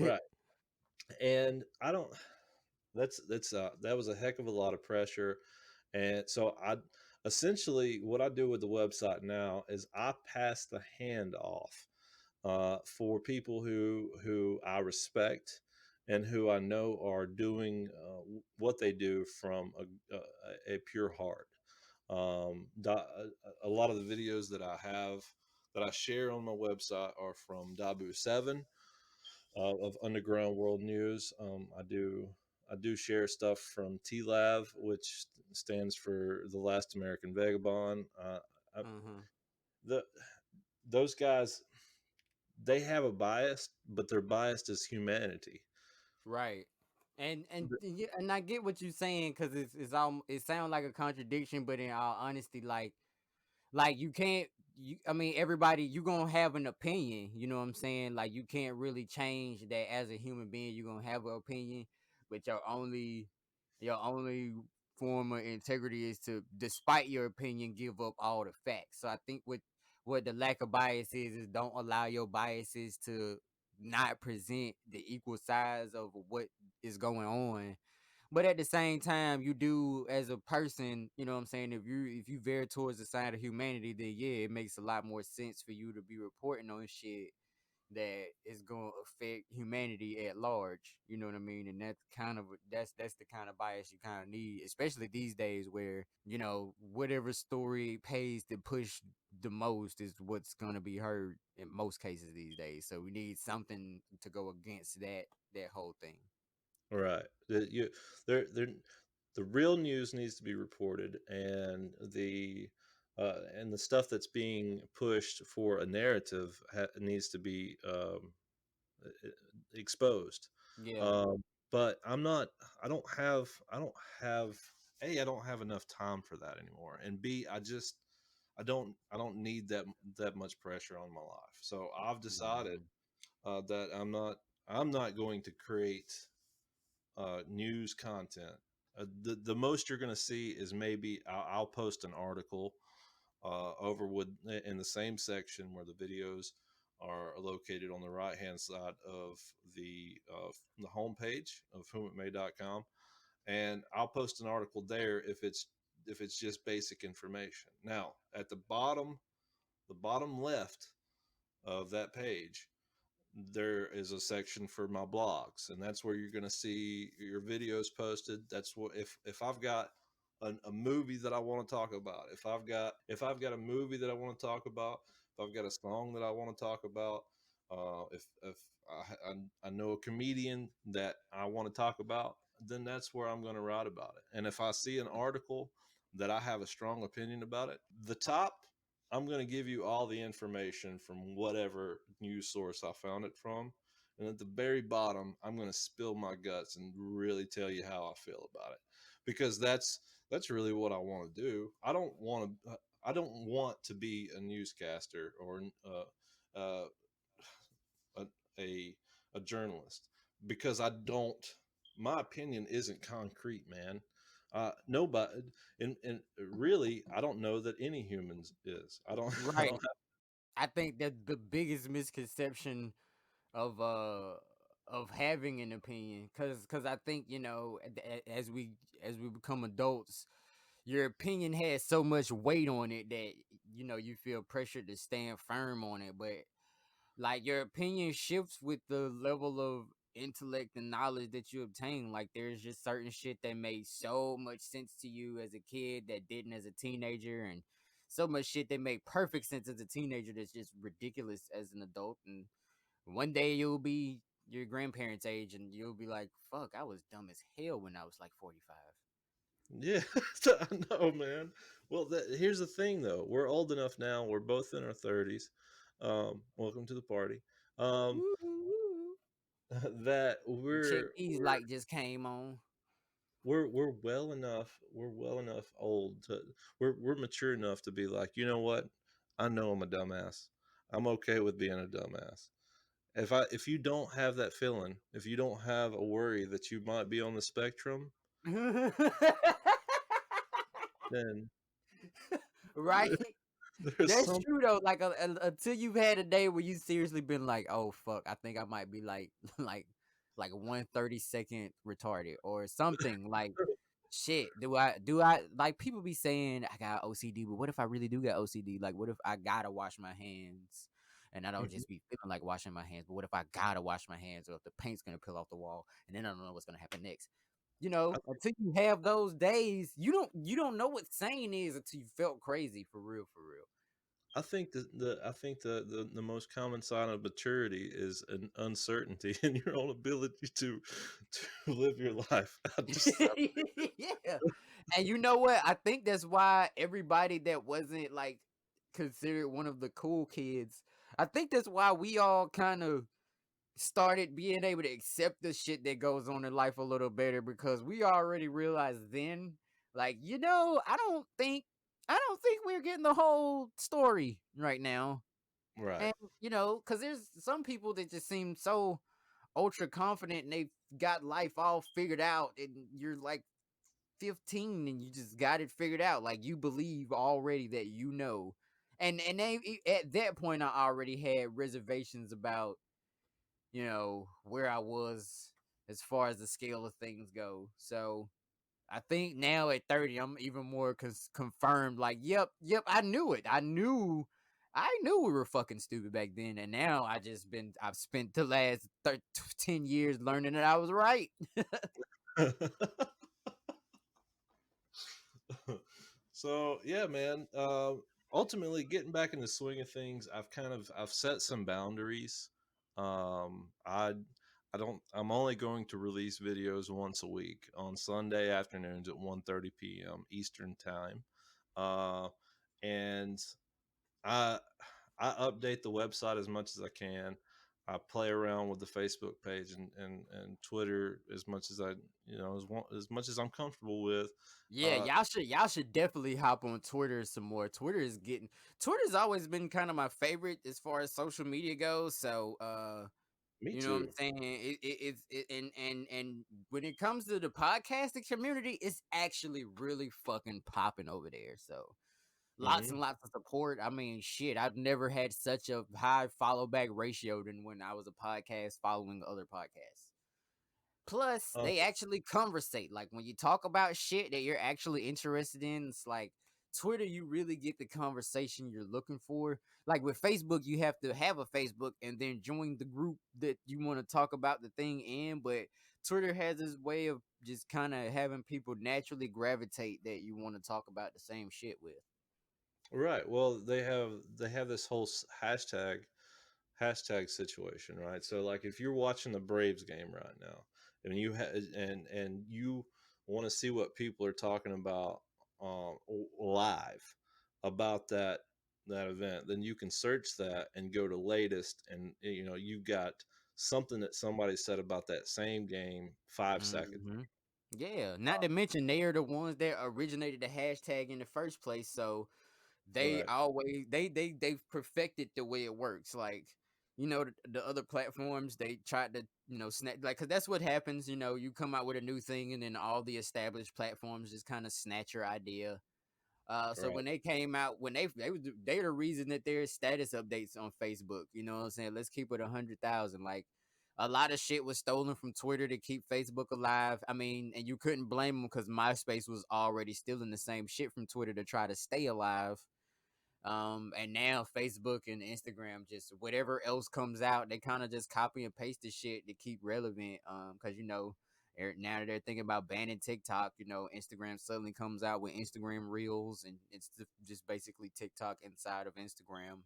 right? And I don't. That was a heck of a lot of pressure, and so I essentially what I do with the website now is I pass the hand off for people who I respect and who I know are doing what they do from a pure heart. A lot of the videos that I have that I share on my website are from Dabu Seven of Underground World News. I do share stuff from TLAV, which stands for the Last American Vagabond. I, Hmm. the those guys they have a bias, but their bias is humanity. Right. Th- Yeah, and I get what you're saying because it's all it sounds like a contradiction, but in all honesty, like you can't you I mean everybody you gonna have an opinion, you know what I'm saying? Like you can't really change that as a human being, you're gonna have an opinion, but your only form of integrity is to, despite your opinion, give up all the facts. So I think what the lack of bias is don't allow your biases to not present the equal size of what is going on, but at the same time, you do as a person, you know what I'm saying? If you veer towards the side of humanity, then yeah, it makes a lot more sense for you to be reporting on shit that is gonna affect humanity at large. You know what I mean? And that's the kind of bias you kind of need, especially these days where, whatever story pays to push the most is what's gonna be heard in most cases these days. So we need something to go against that whole thing. right. They're, the real news needs to be reported, and the stuff that's being pushed for a narrative needs to be e- exposed. Yeah. Um, but I don't have. I don't have. A. I don't have enough time for that anymore. And B. I don't need that much pressure on my life. So I've decided Mhm. that I'm not going to create news content. The most you're going to see is maybe I'll post an article over with in the same section where the videos are located on the right hand side of the homepage of whomitmay.com, and I'll post an article there if it's just basic information. Now at the bottom left of that page, there is a section for my blogs, and that's where you're going to see your videos posted. That's what if I've got a movie that I want to talk about, if I've got a movie that I want to talk about, if I've got a song that I want to talk about, if I know a comedian that I want to talk about, then that's where I'm going to write about it. And if I see an article that I have a strong opinion about it, the top, I'm going to give you all the information from whatever news source I found it from. And at the very bottom, I'm going to spill my guts and really tell you how I feel about it, because that's really what I want to do. I don't want to be a newscaster or a, a a journalist, because I don't. My opinion isn't concrete, man. Nobody, and really, I don't know that any humans is. I don't. I Right. don't I think that the biggest misconception of having an opinion, because I think, as we become adults, your opinion has so much weight on it that you feel pressured to stand firm on it. But like your opinion shifts with the level of intellect and knowledge that you obtain. Like there's just certain shit that made so much sense to you as a kid that didn't as a teenager, and so much shit that made perfect sense as a teenager that's just ridiculous as an adult. And one day you'll be your grandparents' age and you'll be like, fuck, I was dumb as hell when I was like 45. Yeah, I know, man. Well, here's the thing, though. We're old enough now. We're both in our 30s. Welcome to the party. Um, Woo. that Check these light just came on. we're well enough. We're well enough old to. We're mature enough to be like, you know what? I know I'm a dumbass. I'm okay with being a dumbass. If you don't have that feeling, if you don't have a worry that you might be on the spectrum, then Right? there's That's some. true though. Like until you've had a day where you seriously been like, "Oh fuck, I think I might be like like 1/32 retarded or something." Like, shit, do I like people be saying I got OCD, but what if I really do get OCD? Like, what if I gotta wash my hands and I don't just be feeling like washing my hands? But what if I gotta wash my hands, or if the paint's gonna peel off the wall and then I don't know what's gonna happen next? Until you have those days, you don't know what sane is until you felt crazy for real, for real. I think the most common sign of maturity is an uncertainty in your own ability to live your life. Yeah. And you know what? I think that's why everybody that wasn't like considered one of the cool kids I think that's why we all kind of started being able to accept the shit that goes on in life a little better because we already realized then, like, I don't think we're getting the whole story right now. Right. And because there's some people that just seem so ultra confident and they've got life all figured out, and you're like 15 and you just got it figured out. Like you believe already that and at that point I already had reservations about where I was as far as the scale of things go. So I think now at 30, I'm even more confirmed. Like, yep, I knew it. I knew we were fucking stupid back then, and now I've spent the last 10 years learning that I was right. So yeah, man. Ultimately, getting back in the swing of things, I've set some boundaries. I don't. I'm only going to release videos once a week on Sunday afternoons at 1:30 p.m. Eastern time, uh, and I I update the website as much as I can. I play around with the Facebook page and Twitter as much as as much as I'm comfortable with. Yeah, Uh, y'all should definitely hop on Twitter some more. Twitter's always been kind of my favorite as far as social media goes. So Me you know what I'm too. saying? And when it comes to the podcasting community, it's actually really fucking popping over there. So lots Hmm. and lots of support. I mean, shit, I've never had such a high follow back ratio than when I was a podcast following other podcasts. Plus, Uh, they actually conversate. Like when you talk about shit that you're actually interested in, it's like Twitter, you really get the conversation you're looking for. Like with Facebook, you have to have a Facebook and then join the group that you want to talk about the thing in. But Twitter has this way of just kind of having people naturally gravitate that you want to talk about the same shit with. right. Well, they have this whole hashtag situation, right? So like if you're watching the Braves game right now and you want to see what people are talking about live about that event, then you can search that and go to latest, and you've got something that somebody said about that same game 5 seconds. Hmm. Yeah, not to mention they are the ones that originated the hashtag in the first place. So they Right. always they've perfected the way it works. Like the other platforms they tried to snap, like, because that's what happens. You come out with a new thing and then all the established platforms just kind of snatch your idea. So Right. when they came out, when they're the reason that there's status updates on Facebook. You know what I'm saying? Let's keep it 100,000. Like a lot of shit was stolen from Twitter to keep Facebook alive. I mean, and you couldn't blame them because MySpace was already stealing the same shit from Twitter to try to stay alive. And now Facebook and Instagram, just whatever else comes out, they kind of just copy and paste the shit to keep relevant. Because now that they're thinking about banning TikTok, Instagram suddenly comes out with Instagram Reels, and it's just basically TikTok inside of Instagram.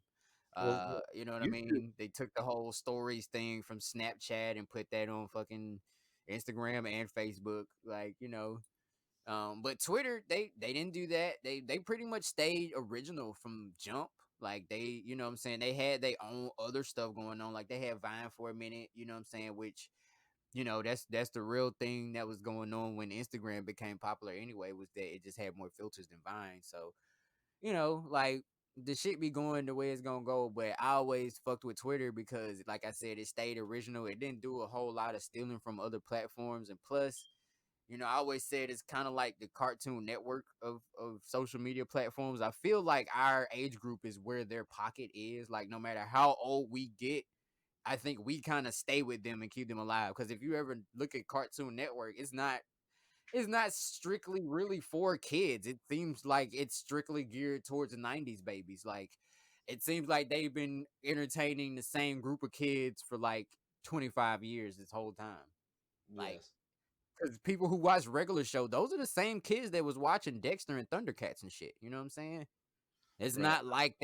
Well, You know what I YouTube. mean? They took the whole stories thing from Snapchat and put that on fucking Instagram and Facebook. Like, but Twitter, they didn't do that. They pretty much stayed original from jump. Like they, what I'm saying, they had their own other stuff going on. Like they had Vine for a minute, what I'm saying, which that's the real thing that was going on when Instagram became popular anyway, was that it just had more filters than Vine. So, like the shit be going the way it's gonna go, but I always fucked with Twitter because like I said, it stayed original. It didn't do a whole lot of stealing from other platforms, and plus I always said it's kind of like the Cartoon Network of social media platforms. I feel like our age group is where their pocket is. Like, no matter how old we get, I think we kind of stay with them and keep them alive. Because if you ever look at Cartoon Network, it's not strictly really for kids. It seems like it's strictly geared towards the '90s babies. Like, it seems like they've been entertaining the same group of kids for like 25 years this whole time. Like, Yes. because people who watch regular show, those are the same kids that was watching Dexter and Thundercats and shit. You know what I'm saying? It's Right. not like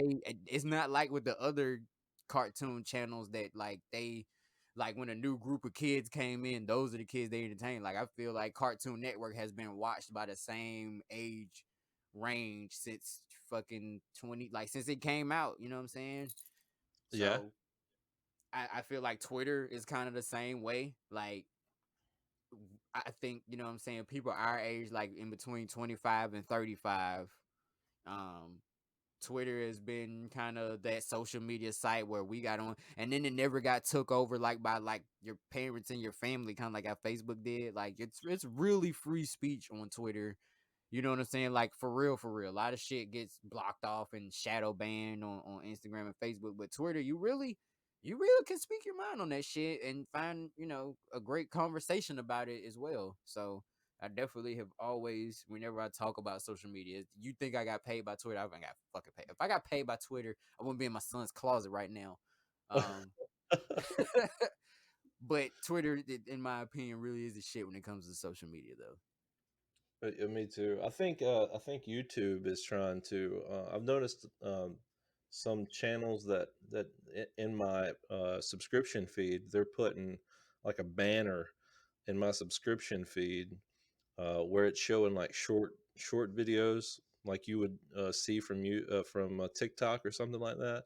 it's not like with the other cartoon channels that like when a new group of kids came in, those are the kids they entertain. Like I feel like Cartoon Network has been watched by the same age range since fucking 20, like since it came out. You know what I'm saying? Yeah. So I feel like Twitter is kind of the same way. Like I think, you know what I'm saying, people our age, like in between 25 and 35, um, Twitter has been kind of that social media site where we got on, and then it never got took over like by like your parents and your family, kind of like how Facebook did. Like it's really free speech on Twitter. You know what I'm saying? Like for real, for real. A lot of shit gets blocked off and shadow banned on Instagram and Facebook, but Twitter, you really can speak your mind on that shit and find, a great conversation about it as well. So I definitely have always, whenever I talk about social media, you think I got paid by Twitter? I haven't got fucking paid. If I got paid by Twitter, I wouldn't be in my son's closet right now. Um, but Twitter, in my opinion, really is the shit when it comes to social media, though. Me too. I think YouTube is trying to. I've noticed some channels in my subscription feed, they're putting like a banner in my subscription feed where it's showing like short videos like you would see from TikTok or something like that.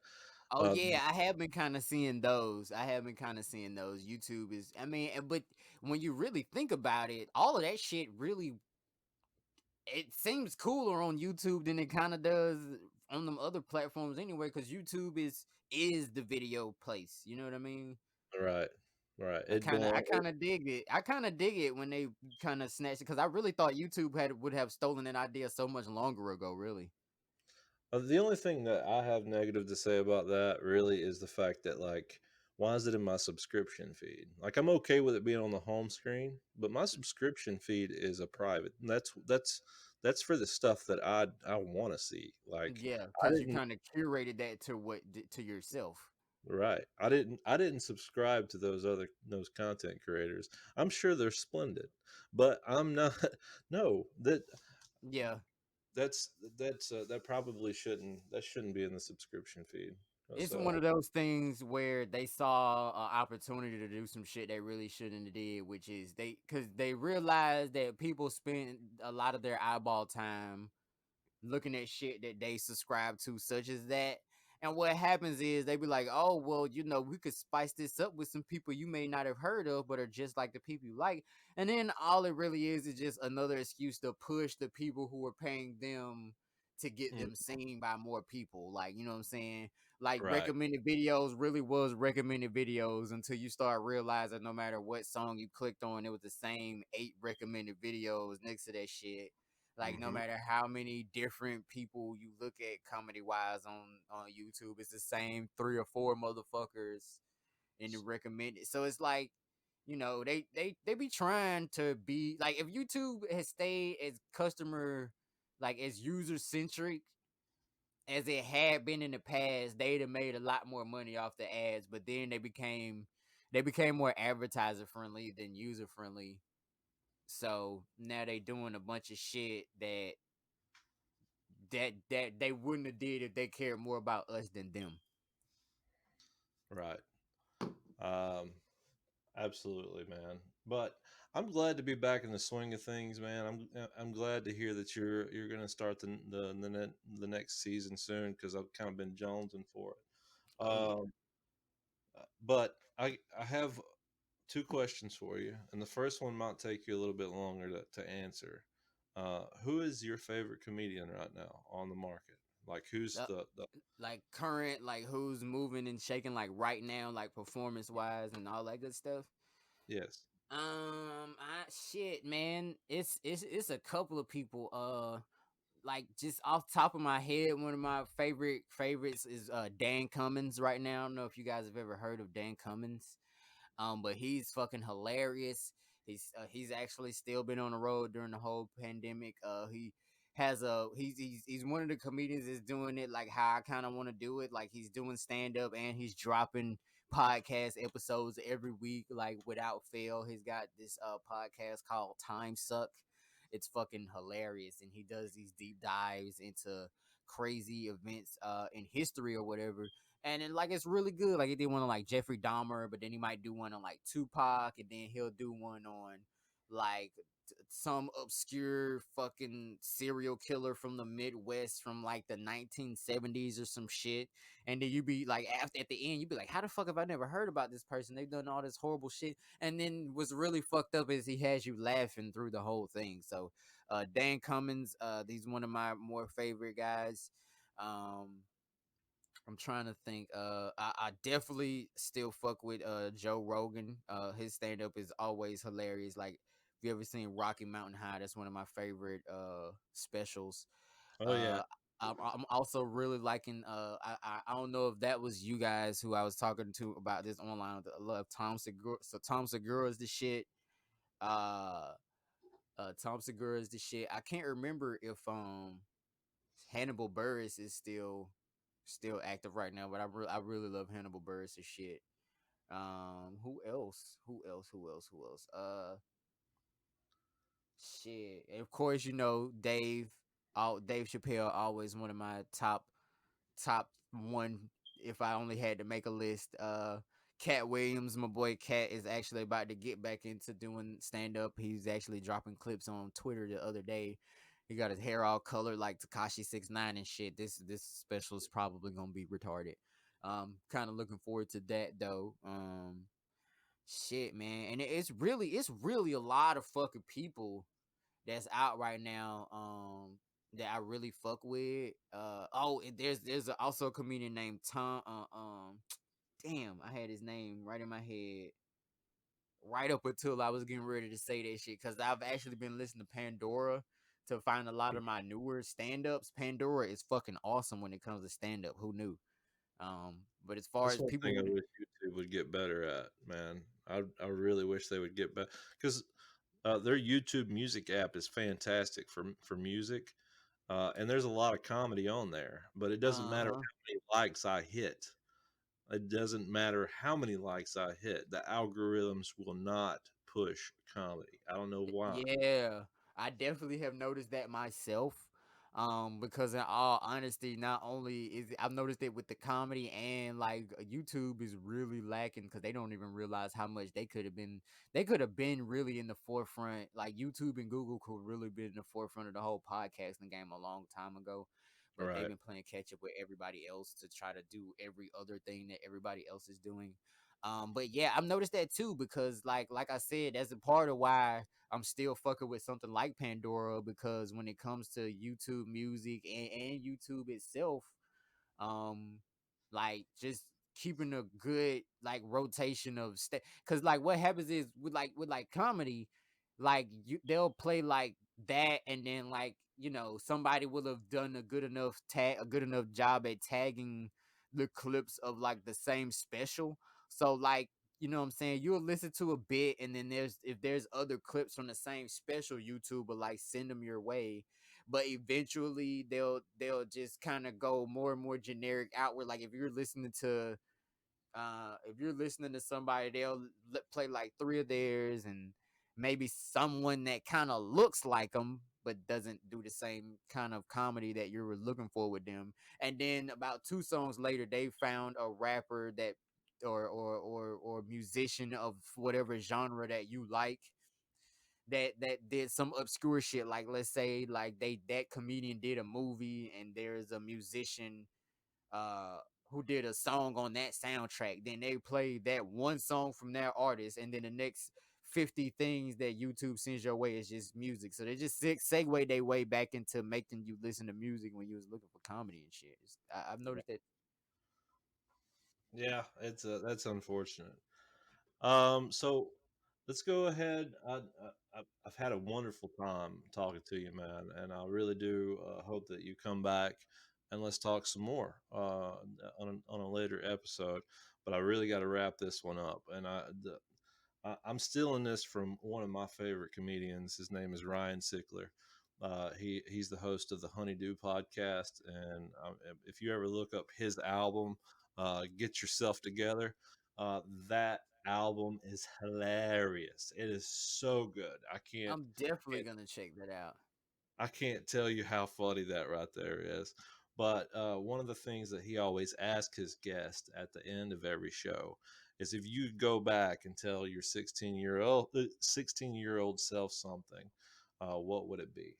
Oh Uh, yeah, I have been kind of seeing those. I have been kind of seeing those. YouTube is, I mean, but when you really think about it, all of that shit really, it seems cooler on YouTube than it kind of does on them other platforms anyway. Because YouTube is the video place. You know what I mean? right, right. I It kind of I belongs. kind of dig it. I kind of dig it when they kind of snatch it because I really thought YouTube would have stolen that idea so much longer ago. Really. The only thing that I have negative to say about that really is the fact that like, why is it in my subscription feed? Like, I'm okay with it being on the home screen, but my subscription feed is a private. And that's for the stuff that I want to see. Like, Yeah, I because you didn't. kind of curated that to to yourself. Right. I didn't subscribe to those content creators. I'm sure they're splendid, but I'm not. No, Yeah, that's that probably shouldn't be in the subscription feed. it's So one of those things where they saw an opportunity to do some shit they really shouldn't have did, which is because they realized that people spend a lot of their eyeball time looking at shit that they subscribe to, such as that. And what happens is they be like, oh, well, we could spice this up with some people you may not have heard of, but are just like the people you like. And then all it really is just another excuse to push the people who are paying them to get mm, them seen by more people. Like, you know what I'm saying? Like right. recommended videos really was recommended videos until you start realizing no matter what song you clicked on, it was the same 8 recommended videos next to that shit. Like no Hmm. matter how many different people you look at comedy wise on YouTube, it's the same 3 or 4 motherfuckers in the recommended. So it's like, they be trying to be like, if YouTube has stayed as customer, like as user centric as it had been in the past, they'd have made a lot more money off the ads. But then they became more advertiser friendly than user friendly. So now they doing a bunch of shit that they wouldn't have did if they cared more about us than them. Right. Um, absolutely, man. But I'm glad to be back in the swing of things, man. I'm glad to hear that you're going to start the next season soon because I've kind of been jonesing for it. Oh yeah. But I have two questions for you, and the first one might take you a little bit longer to answer. Who is your favorite comedian right now on the market? Like, who's Uh, the like current, like who's moving and shaking like right now, like performance wise and all that good stuff. yes? I shit, man. It's a couple of people. Like just off the top of my head, one of my favorites is Dan Cummins right now. I don't know if you guys have ever heard of Dan Cummins. But he's fucking hilarious. He's actually still been on the road during the whole pandemic. He's one of the comedians that's doing it like how I kind of want to do it. Like he's doing stand up and he's dropping podcast episodes every week, like without fail. He's got this podcast called Time Suck. It's fucking hilarious, and he does these deep dives into crazy events in history or whatever, and then like it's really good. Like he did one on like Jeffrey Dahmer, but then he might do one on like Tupac, and then he'll do one on like some obscure fucking serial killer from the Midwest from like the 1970s or some shit. And then you be like, after at the end, you be like, how the fuck have I never heard about this person? They've done all this horrible shit. And then what's really fucked up is he has you laughing through the whole thing. So Dan Cummins, he's one of my more favorite guys. Um, I'm trying to think. I definitely still fuck with Joe Rogan. His stand up is always hilarious. Like, if you ever seen Rocky Mountain High, that's one of my favorite specials. Oh yeah. Uh, I'm also really liking. I don't know if that was you guys who I was talking to about this online. I love Tom Segura. So Tom Segura is the shit. Uh, Tom Segura is the shit. I can't remember if Hannibal Burris is still active right now, but I really love Hannibal Burris' shit. Who else? Who else? Who else? Who else? Shit. And of course, Dave. Dave Chappelle, always one of my top one. If I only had to make a list, Cat Williams, my boy Cat, is actually about to get back into doing stand up. He's actually dropping clips on Twitter the other day. He got his hair all colored like Takashi 6ix9ine and shit. This special is probably gonna be retarded. Kind of looking forward to that though. Shit, man, and it's really a lot of fucking people that's out right now. That I really fuck with. And there's also a comedian named Tom. Damn, I had his name right in my head right up until I was getting ready to say that shit because I've actually been listening to Pandora to find a lot of my newer stand ups. Pandora is fucking awesome when it comes to stand up. Who knew? But as far That's as one people thing I who wish YouTube would get better at, man. I really wish they would get better because their YouTube music app is fantastic for music, and there's a lot of comedy on there. But it doesn't matter uh-huh. how many likes I hit. It doesn't matter how many likes I hit. The algorithms will not push comedy. I don't know why. Yeah, I definitely have noticed that myself. Because in all honesty, not only I've noticed it with the comedy and like YouTube is really lacking because they don't even realize how much they could have been really in the forefront. Like YouTube and Google could really be in the forefront of the whole podcasting game a long time ago. But they've Right. been playing catch up with everybody else to try to do every other thing that everybody else is doing. But yeah, I've noticed that too because like I said, that's a part of why I'm still fucking with something like Pandora because when it comes to YouTube music and YouTube itself, um like just keeping a good like rotation of because like what happens is with like comedy, like they'll play like that and then like somebody will have done a good enough job at tagging the clips of like the same special. So like, what I'm saying, you'll listen to a bit and then if there's other clips from the same special, YouTube will like send them your way, but eventually they'll just kind of go more and more generic outward. Like if you're listening to somebody, they'll play like three of theirs and maybe someone that kind of looks like them but doesn't do the same kind of comedy that you were looking for with them. And then about two songs later, they found a rapper that or musician of whatever genre that you like that did some obscure shit. Like let's say like that comedian did a movie and there's a musician uh who did a song on that soundtrack. Then they play that one song from that artist, and then the next 50 things that YouTube sends your way is just music. So they just segue their way back into making you listen to music when you was looking for comedy and shit. I've noticed that. Yeah, it's that's unfortunate. So let's go ahead. I've had a wonderful time talking to you, man, and I really do hope that you come back and let's talk some more on a later episode. But I really got to wrap this one up, and I'm stealing this from one of my favorite comedians. His name is Ryan Sickler. He's the host of the Honeydew podcast, and if you ever look up his album, "Get Yourself Together," that album is hilarious. It is so good. I'm definitely Can't gonna check that out. I can't tell you how funny that right there is. But one of the things that he always asks his guest at the end of every show is if you go back and tell your 16-year old self something, what would it be?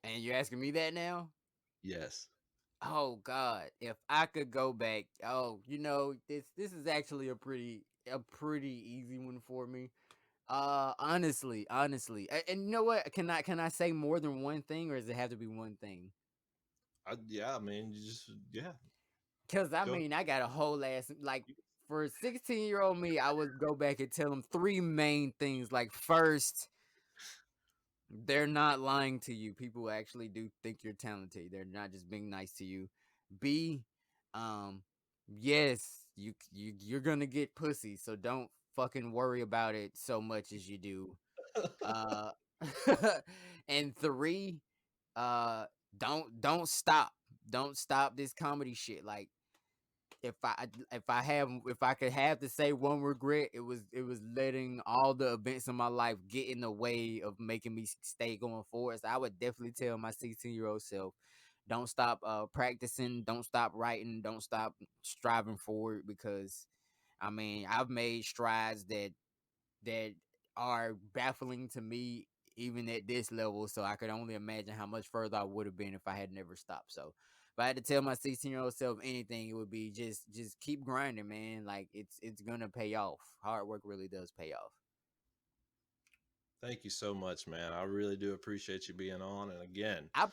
And you're asking me that now? Yes. Oh God, if I could go back, oh, this is actually a pretty easy one for me. Honestly, and you know what? Can I say more than one thing, or does it have to be one thing? Yeah, man. You just yeah. Cause I Go. mean, I got a whole ass like for 16-year-old me, I would go back and tell them three main things. Like first, they're not lying to you. People actually do think you're talented. They're not just being nice to you. B, um, yes, you're gonna get pussy, so don't fucking worry about it so much as you do. Uh, and three, uh, don't stop, don't stop this comedy shit. Like if I could have to say one regret, it was letting all the events in my life get in the way of making me stay going forward. So I would definitely tell my 16-year-old self, don't stop practicing, don't stop writing, don't stop striving forward, because I mean I've made strides that are baffling to me even at this level. So I could only imagine how much further I would have been if I had never stopped. So if I had to tell my 16-year-old self anything, it would be just keep grinding, man. Like it's gonna pay off. Hard work really does pay off. Thank you so much, man. I really do appreciate you being on. And again, I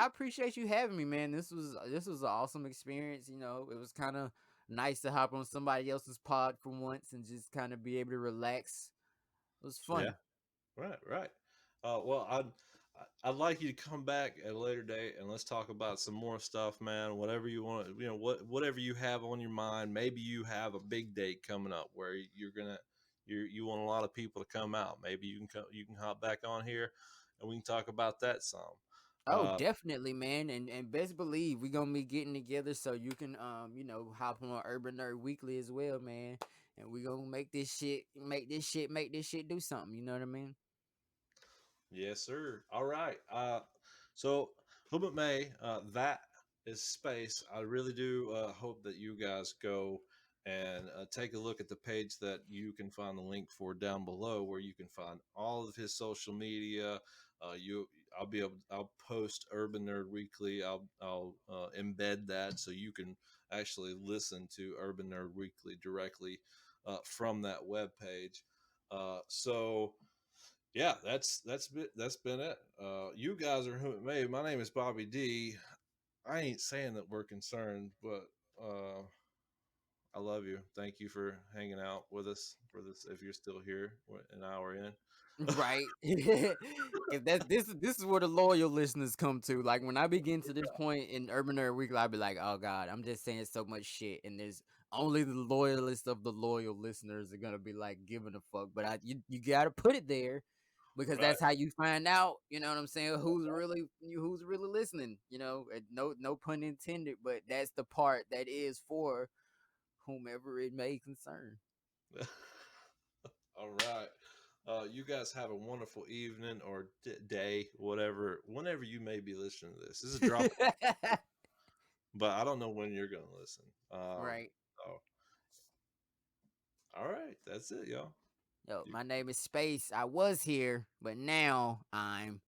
appreciate you having me, man. This was an awesome experience. It was kind of nice to hop on somebody else's pod for once and just kind of be able to relax. It was yeah, fun. right, right. Well, I'd like you to come back at a later date and let's talk about some more stuff, man. Whatever you want, whatever you have on your mind. Maybe you have a big date coming up where you want a lot of people to come out. Maybe you can hop back on here and we can talk about that some. Oh, Uh, definitely, man, and best believe we gonna be getting together so you can hop on Urban Nerd Weekly as well, man, and we gonna make this shit do something. You know what I mean? Yes, sir. All right. So Whomitmay, that is Spayce. I really do hope that you guys go and take a look at the page that you can find the link for down below, where you can find all of his social media. I'll post Urban Nerd Weekly. I'll embed that so you can actually listen to Urban Nerd Weekly directly from that web page. So yeah, that's been it. You guys are who it may. My name is Bobby D. I ain't saying that we're concerned, but I love you. Thank you for hanging out with us for this. If you're still here, an hour in. Right. Cause this is where the loyal listeners come to. Like when I begin to this point in Urban Nerd Weekly, I'll be like, oh God, I'm just saying so much shit. And there's only the loyalists of the loyal listeners are gonna be like giving a fuck. But you gotta put it there because Right. that's how you find out, you know what I'm saying, who's really listening, no pun intended, but that's the part that is for whomever it may concern. All right. You guys have a wonderful evening or day, whatever, whenever you may be listening to this. This is dropping, but I don't know when you're going to listen. Right. So, all right. That's it, y'all. Yo, You my name is Spayce. I was here, but now I'm